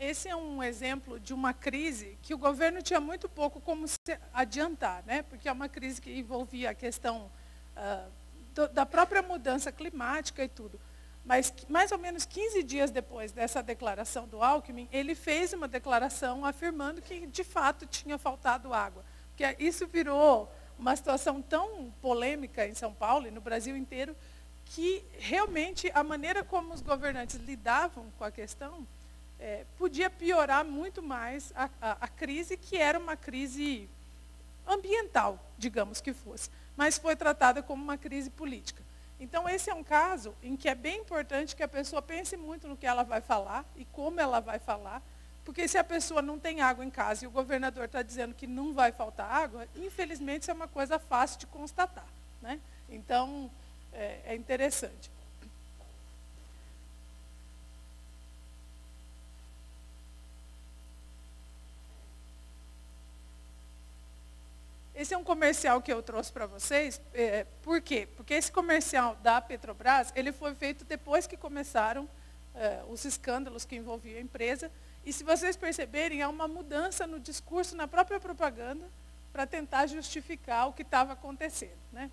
esse é um exemplo de uma crise que o governo tinha muito pouco como se adiantar, né? Porque é uma crise que envolvia a questão da própria mudança climática e tudo. Mas, mais ou menos 15 dias depois dessa declaração do Alckmin, ele fez uma declaração afirmando que, de fato, tinha faltado água. Porque isso virou uma situação tão polêmica em São Paulo e no Brasil inteiro, que realmente a maneira como os governantes lidavam com a questão podia piorar muito mais a crise, que era uma crise ambiental, digamos que fosse, mas foi tratada como uma crise política. Então, esse é um caso em que é bem importante que a pessoa pense muito no que ela vai falar e como ela vai falar, porque se a pessoa não tem água em casa e o governador está dizendo que não vai faltar água, infelizmente isso é uma coisa fácil de constatar, né? Então, é interessante. Esse é um comercial que eu trouxe para vocês. Por quê? Porque esse comercial da Petrobras, ele foi feito depois que começaram os escândalos que envolviam a empresa. E se vocês perceberem, há uma mudança no discurso, na própria propaganda, para tentar justificar o que estava acontecendo, né?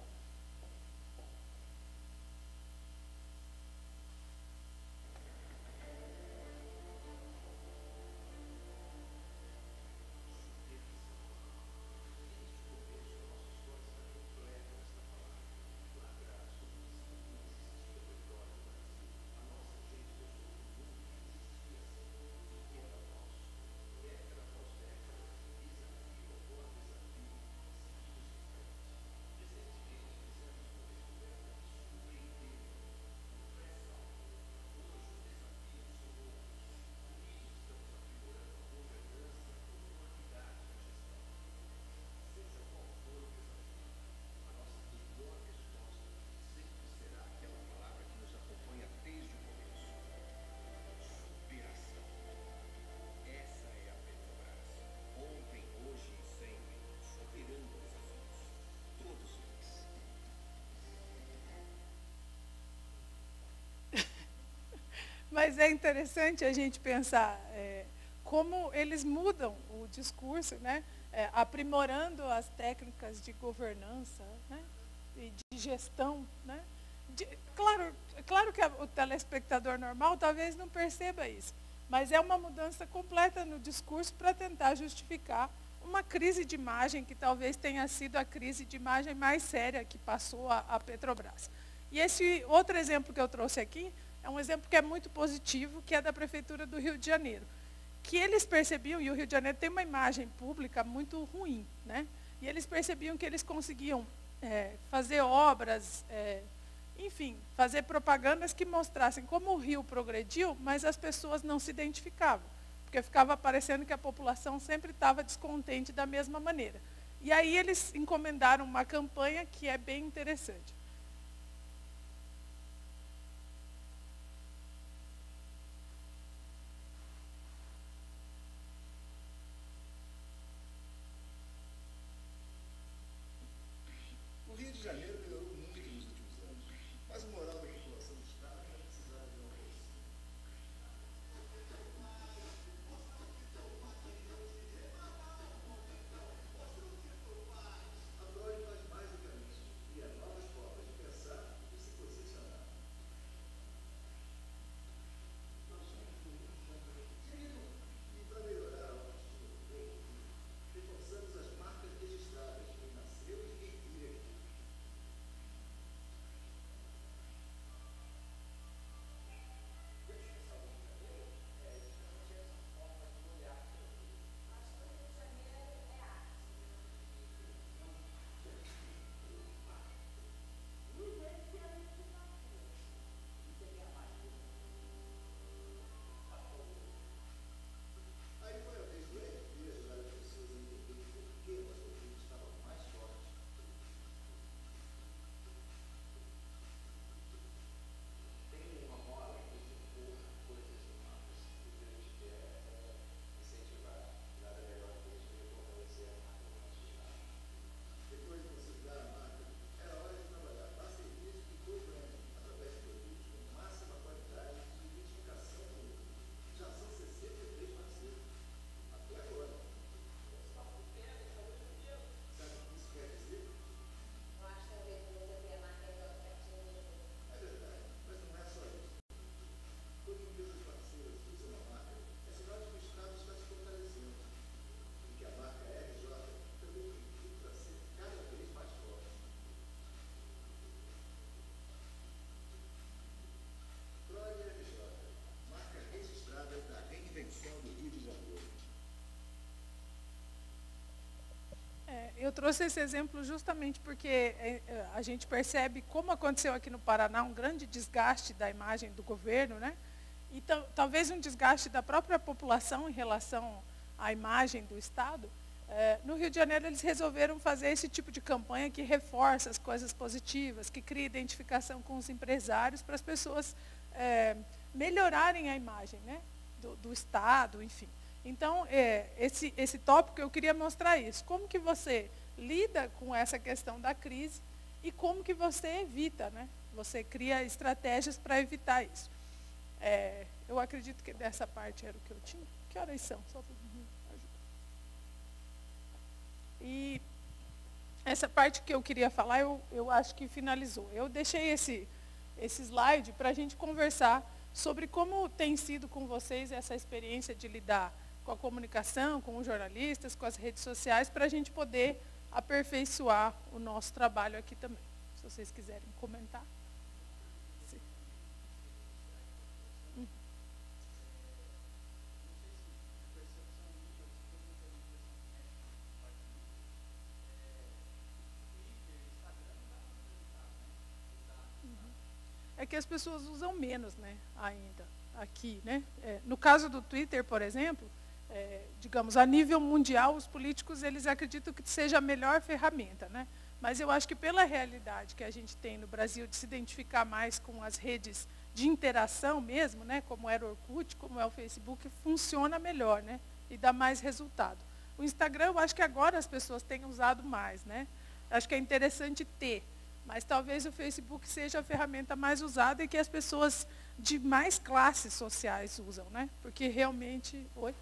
Mas é interessante a gente pensar como eles mudam o discurso, né? Aprimorando as técnicas de governança, né? E de gestão, né? Claro que o telespectador normal talvez não perceba isso, mas é uma mudança completa no discurso para tentar justificar uma crise de imagem que talvez tenha sido a crise de imagem mais séria que passou a Petrobras. E esse outro exemplo que eu trouxe aqui é um exemplo que é muito positivo, que é da Prefeitura do Rio de Janeiro. Que eles percebiam, e o Rio de Janeiro tem uma imagem pública muito ruim, né? E eles percebiam que eles conseguiam fazer obras, enfim, fazer propagandas que mostrassem como o Rio progrediu, mas as pessoas não se identificavam, porque ficava parecendo que a população sempre estava descontente da mesma maneira. E aí eles encomendaram uma campanha que é bem interessante. O Rio de Janeiro melhorou muito nos últimos anos, mas o moral da população do estado vai precisar de uma coisa. A Troy faz mais do que isso, cria novas formas Eu trouxe esse exemplo justamente porque a gente percebe como aconteceu aqui no Paraná um grande desgaste da imagem do governo, né? E talvez um desgaste da própria população em relação à imagem do Estado. No Rio de Janeiro, eles resolveram fazer esse tipo de campanha que reforça as coisas positivas, que cria identificação com os empresários para as pessoas melhorarem a imagem, né, do Estado, enfim. Então, esse tópico eu queria mostrar isso. Como que você lida com essa questão da crise e como que você evita, né? Você cria estratégias para evitar isso. Eu acredito que dessa parte era o que eu tinha. Que horas são? Só para me ajudar. E essa parte que eu queria falar, eu acho que finalizou. Eu deixei esse slide para a gente conversar sobre como tem sido com vocês essa experiência de lidar com a comunicação, com os jornalistas, com as redes sociais, para a gente poder aperfeiçoar o nosso trabalho aqui também. Se vocês quiserem comentar. Sim. É que as pessoas usam menos, né, ainda, aqui, né? No caso do Twitter, por exemplo, digamos, a nível mundial, os políticos, eles acreditam que seja a melhor ferramenta, né? Mas eu acho que pela realidade que a gente tem no Brasil de se identificar mais com as redes de interação mesmo, né, como era o Orkut, como é o Facebook, funciona melhor, né, e dá mais resultado. O Instagram, eu acho que agora as pessoas têm usado mais, né? Acho que é interessante ter, mas talvez o Facebook seja a ferramenta mais usada e que as pessoas de mais classes sociais usam, né? Porque realmente... Oi?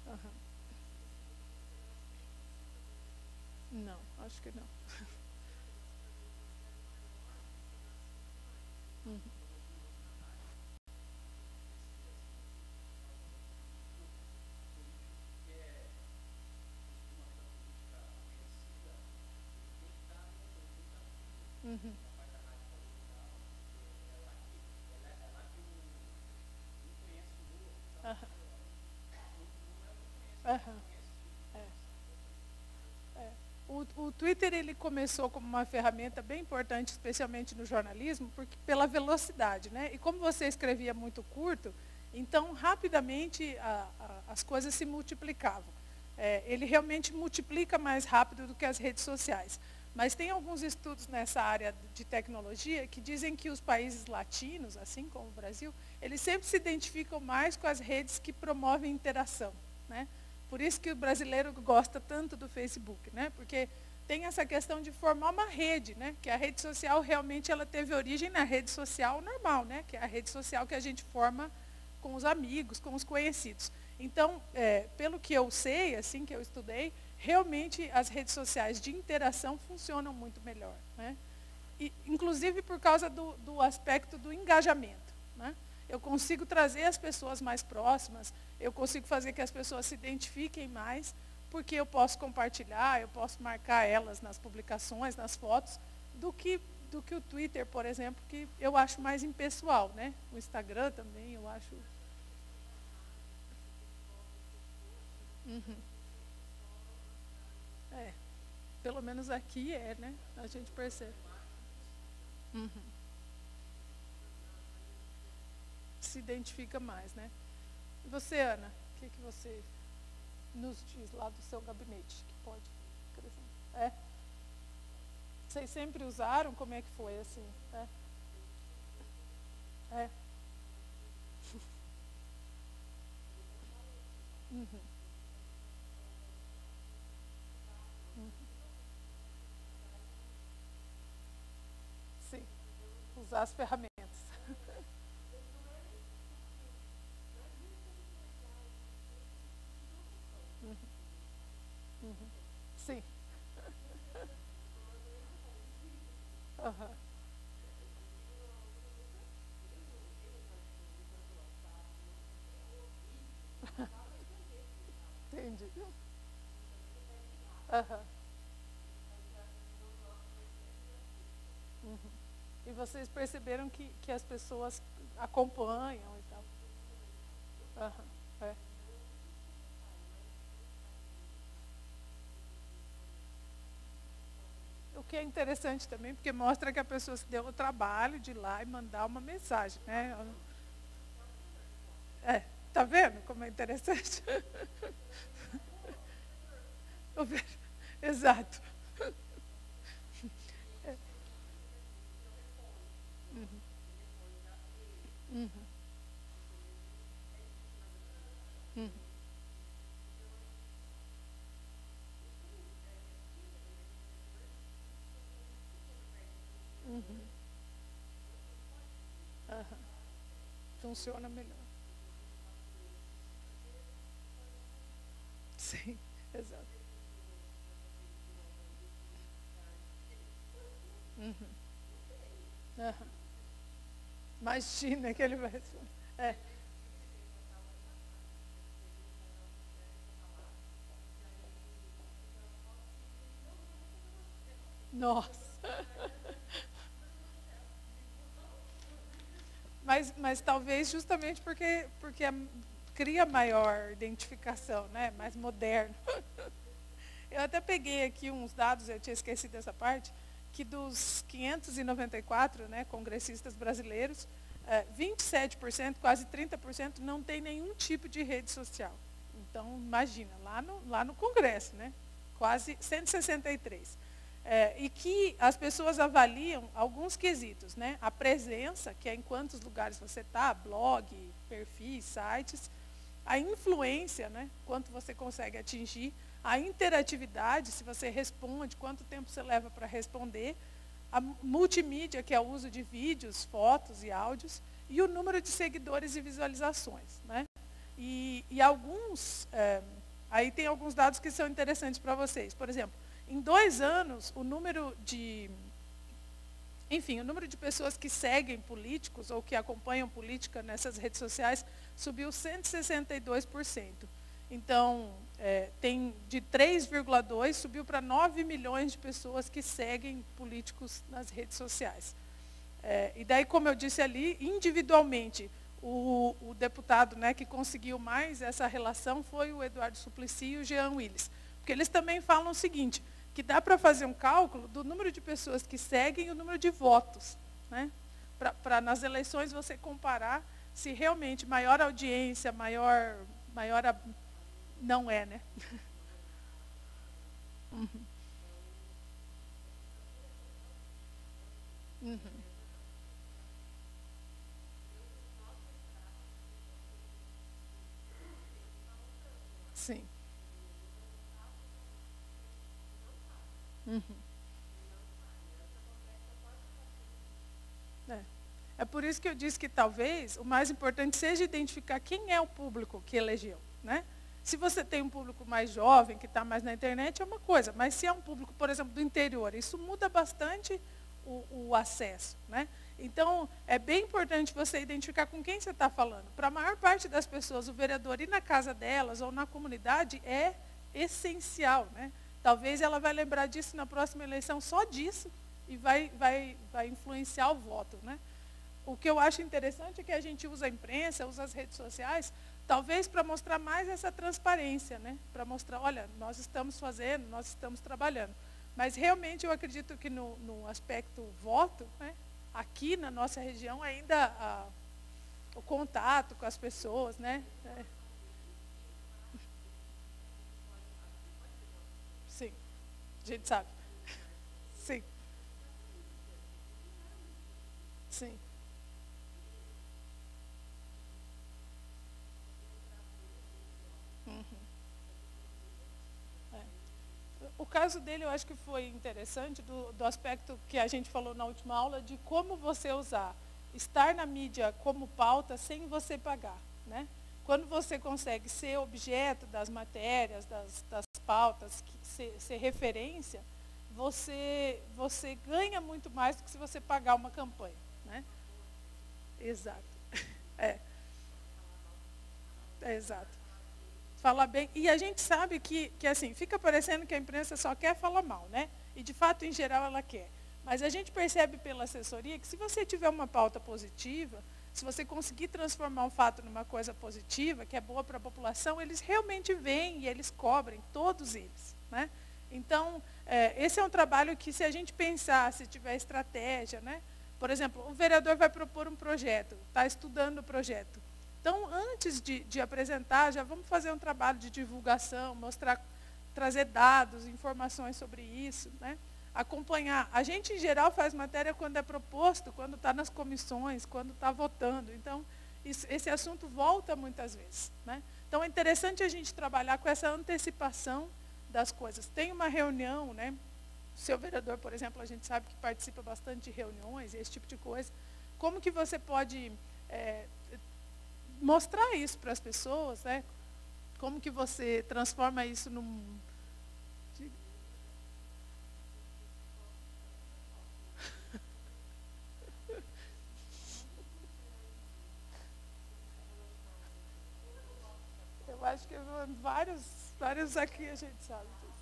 Uhum. Não, acho que não. Uhum. Uhum. Aham. Aham. O Twitter, ele começou como uma ferramenta bem importante, especialmente no jornalismo, porque, pela velocidade, né? E como você escrevia muito curto, então, rapidamente, as coisas se multiplicavam. Ele realmente multiplica mais rápido do que as redes sociais. Mas tem alguns estudos nessa área de tecnologia que dizem que os países latinos, assim como o Brasil, eles sempre se identificam mais com as redes que promovem interação, né? Por isso que o brasileiro gosta tanto do Facebook, né? Porque tem essa questão de formar uma rede, né? Que a rede social realmente ela teve origem na rede social normal, né? Que é a rede social que a gente forma com os amigos, com os conhecidos. Então, pelo que eu sei, assim que eu estudei, realmente as redes sociais de interação funcionam muito melhor, né? E, inclusive por causa do aspecto do engajamento, né? Eu consigo trazer as pessoas mais próximas, eu consigo fazer que as pessoas se identifiquem mais, porque eu posso compartilhar, eu posso marcar elas nas publicações, nas fotos, do que o Twitter, por exemplo, que eu acho mais impessoal, né? O Instagram também, eu acho... Uhum. Pelo menos aqui né? A gente percebe. Uhum. Se identifica mais, né? E você, Ana, o que você nos diz lá do seu gabinete que pode acrescentar? Vocês sempre usaram? Como é que foi assim? Uhum. Uhum. Sim, usar as ferramentas. Uhum. Uhum. Sim. Uhum. Entendi. Uhum. Uhum. E vocês perceberam que as pessoas acompanham e tal? Uhum. que é interessante também, porque mostra que a pessoa se deu o trabalho de ir lá e mandar uma mensagem, né? Tá vendo como é interessante? Exato. Funciona melhor. Sim, exato. Imagina que ele vai responder. Nossa. Mas talvez justamente porque cria maior identificação, né? Mais moderno. Eu até peguei aqui uns dados, eu tinha esquecido dessa parte, que dos 594, né, congressistas brasileiros, 27%, quase 30%, não tem nenhum tipo de rede social. Então, imagina, lá no Congresso, né? Quase 163. E que as pessoas avaliam alguns quesitos, né? A presença, que é em quantos lugares você está, blog, perfis, sites, a influência, né? Quanto você consegue atingir, a interatividade, se você responde, quanto tempo você leva para responder, a multimídia, que é o uso de vídeos, fotos e áudios, e o número de seguidores e visualizações, né? E alguns, aí tem alguns dados que são interessantes para vocês. Por exemplo, em 2 anos, o número de pessoas que seguem políticos ou que acompanham política nessas redes sociais subiu 162%. Então, tem de 3,2 subiu para 9 milhões de pessoas que seguem políticos nas redes sociais. E daí, como eu disse ali, individualmente, o deputado, né, que conseguiu mais essa relação foi o Eduardo Suplicy e o Jean Willis. Porque eles também falam o seguinte, que dá para fazer um cálculo do número de pessoas que seguem e o número de votos, né? Para nas eleições você comparar se realmente maior audiência, maior não é, né? Sim. É por isso que eu disse que talvez o mais importante seja identificar quem é o público que elegeu, né? Se você tem um público mais jovem, que está mais na internet, é uma coisa. Mas se é um público, por exemplo, do interior, isso muda bastante o acesso, né? Então, é bem importante você identificar com quem você está falando. Para a maior parte das pessoas, o vereador ir na casa delas ou na comunidade é essencial, né? Talvez ela vai lembrar disso na próxima eleição, só disso, e vai influenciar o voto, né? O que eu acho interessante é que a gente usa a imprensa, usa as redes sociais, talvez para mostrar mais essa transparência, né? Para mostrar, olha, nós estamos fazendo, nós estamos trabalhando. Mas realmente eu acredito que no aspecto voto, né? Aqui na nossa região ainda o contato com as pessoas, né? Sim, a gente sabe. Sim. Sim. O caso dele eu acho que foi interessante do aspecto que a gente falou na última aula, de como você usar, estar na mídia como pauta sem você pagar, né? Quando você consegue ser objeto das matérias, das pautas, ser referência, você ganha muito mais do que se você pagar uma campanha, né? Exato. Exato. Falar bem. E a gente sabe que assim, fica parecendo que a imprensa só quer falar mal, né? E de fato, em geral, ela quer. Mas a gente percebe pela assessoria que se você tiver uma pauta positiva, se você conseguir transformar um fato numa coisa positiva, que é boa para a população, eles realmente vêm e eles cobrem, todos eles, né? Então, esse é um trabalho que, se a gente pensar, se tiver estratégia, né? Por exemplo, o vereador vai propor um projeto, está estudando o projeto. Então, antes de apresentar, já vamos fazer um trabalho de divulgação, mostrar, trazer dados, informações sobre isso, né? Acompanhar. A gente, em geral, faz matéria quando é proposto, quando está nas comissões, quando está votando. Então, esse assunto volta muitas vezes, né? Então, é interessante a gente trabalhar com essa antecipação das coisas. Tem uma reunião, né? O seu vereador, por exemplo, a gente sabe que participa bastante de reuniões, esse tipo de coisa. Como que você pode mostrar isso para as pessoas, né? Como que você transforma isso num... Eu acho que vários aqui a gente sabe disso.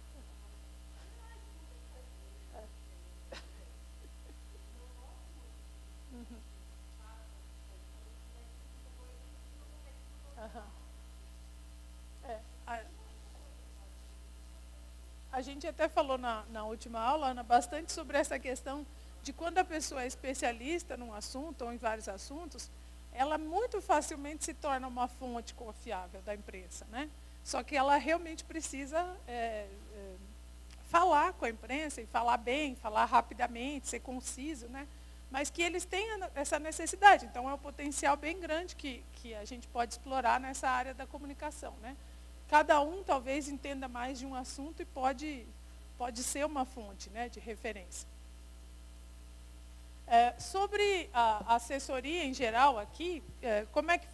A gente até falou na última aula, Ana, bastante sobre essa questão de quando a pessoa é especialista num assunto ou em vários assuntos, ela muito facilmente se torna uma fonte confiável da imprensa, né? Só que ela realmente precisa falar com a imprensa e falar bem, falar rapidamente, ser conciso, né? Mas que eles tenham essa necessidade. Então, é um potencial bem grande que a gente pode explorar nessa área da comunicação, né? Cada um talvez entenda mais de um assunto e pode ser uma fonte, né, de referência. Sobre a assessoria em geral aqui, como é que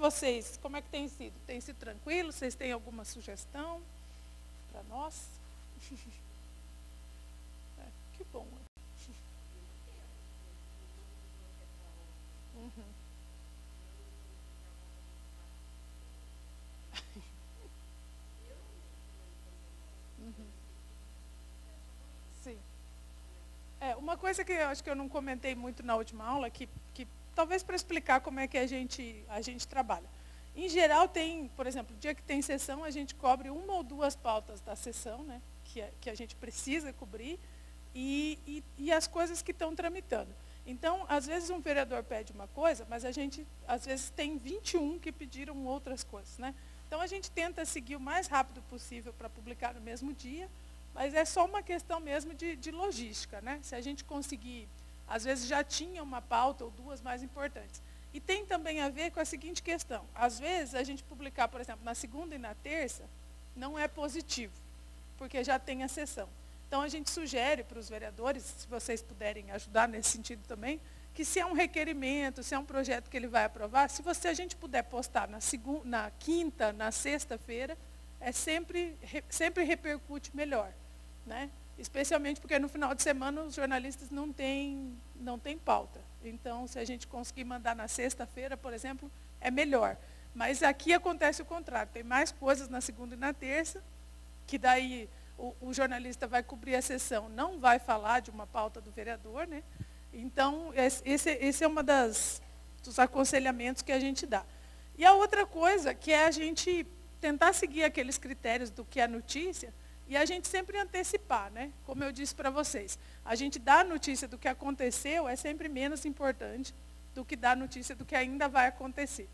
tem sido? Tem sido tranquilo? Vocês têm alguma sugestão para nós? Que bom. Sim. Uma coisa que eu acho que eu não comentei muito na última aula, que talvez para explicar como é que a gente trabalha. Em geral, por exemplo, o dia que tem sessão, a gente cobre uma ou duas pautas da sessão, né, que a gente precisa cobrir, e as coisas que estão tramitando. Então, às vezes um vereador pede uma coisa, mas a gente, às vezes, tem 21 que pediram outras coisas, né? Então, a gente tenta seguir o mais rápido possível para publicar no mesmo dia, mas é só uma questão mesmo de logística, né? Se a gente conseguir, às vezes já tinha uma pauta ou duas mais importantes. E tem também a ver com a seguinte questão. Às vezes, a gente publicar, por exemplo, na segunda e na terça, não é positivo, porque já tem a sessão. Então, a gente sugere para os vereadores, se vocês puderem ajudar nesse sentido também, que se é um requerimento, se é um projeto que ele vai aprovar, se a gente puder postar na quinta, na sexta-feira, sempre repercute melhor, né? Especialmente porque no final de semana os jornalistas não têm pauta. Então, se a gente conseguir mandar na sexta-feira, por exemplo, é melhor. Mas aqui acontece o contrário, tem mais coisas na segunda e na terça, que daí o jornalista vai cobrir a sessão, não vai falar de uma pauta do vereador, né? Então, esse é um dos aconselhamentos que a gente dá. E a outra coisa, que é a gente tentar seguir aqueles critérios do que é notícia, e a gente sempre antecipar, né? Como eu disse para vocês, a gente dar a notícia do que aconteceu é sempre menos importante do que dar a notícia do que ainda vai acontecer.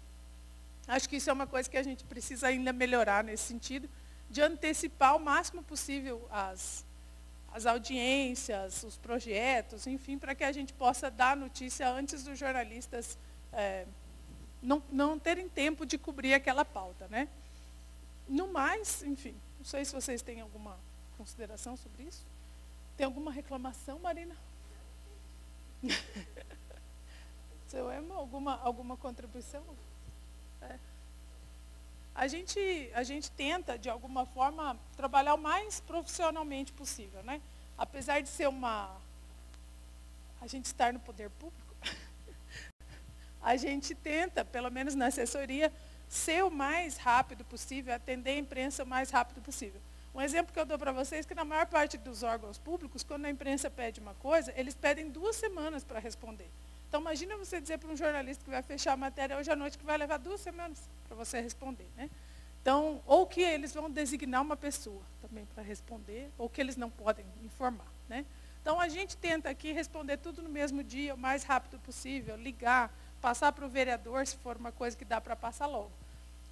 Acho que isso é uma coisa que a gente precisa ainda melhorar nesse sentido, de antecipar o máximo possível as audiências, os projetos, enfim, para que a gente possa dar a notícia antes dos jornalistas não terem tempo de cobrir aquela pauta, né? No mais, enfim, não sei se vocês têm alguma consideração sobre isso. Tem alguma reclamação, Marina? Seu Ema, alguma contribuição? A gente tenta, de alguma forma, trabalhar o mais profissionalmente possível, né? Apesar de ser a gente estar no poder público, a gente tenta, pelo menos na assessoria, ser o mais rápido possível, atender a imprensa o mais rápido possível. Um exemplo que eu dou para vocês é que na maior parte dos órgãos públicos, quando a imprensa pede uma coisa, eles pedem 2 semanas para responder. Então, imagina você dizer para um jornalista que vai fechar a matéria hoje à noite que vai levar 2 semanas para você responder, né? Então, ou que eles vão designar uma pessoa também para responder, ou que eles não podem informar, né? Então, a gente tenta aqui responder tudo no mesmo dia, o mais rápido possível, ligar, passar para o vereador, se for uma coisa que dá para passar logo.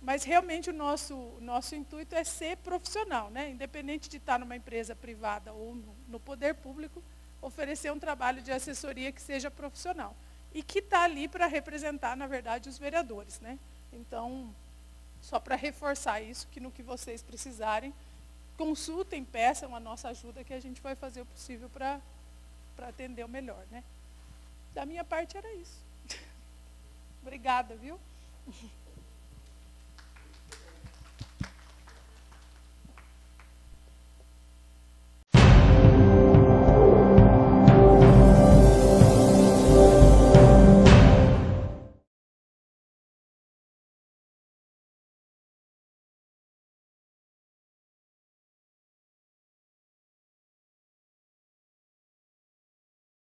Mas, realmente, o nosso intuito é ser profissional, né? Independente de estar numa empresa privada ou no poder público, oferecer um trabalho de assessoria que seja profissional. E que está ali para representar, na verdade, os vereadores, né? Então, só para reforçar isso, que no que vocês precisarem, consultem, peçam a nossa ajuda, que a gente vai fazer o possível para atender o melhor, né? Da minha parte era isso. Obrigada, viu?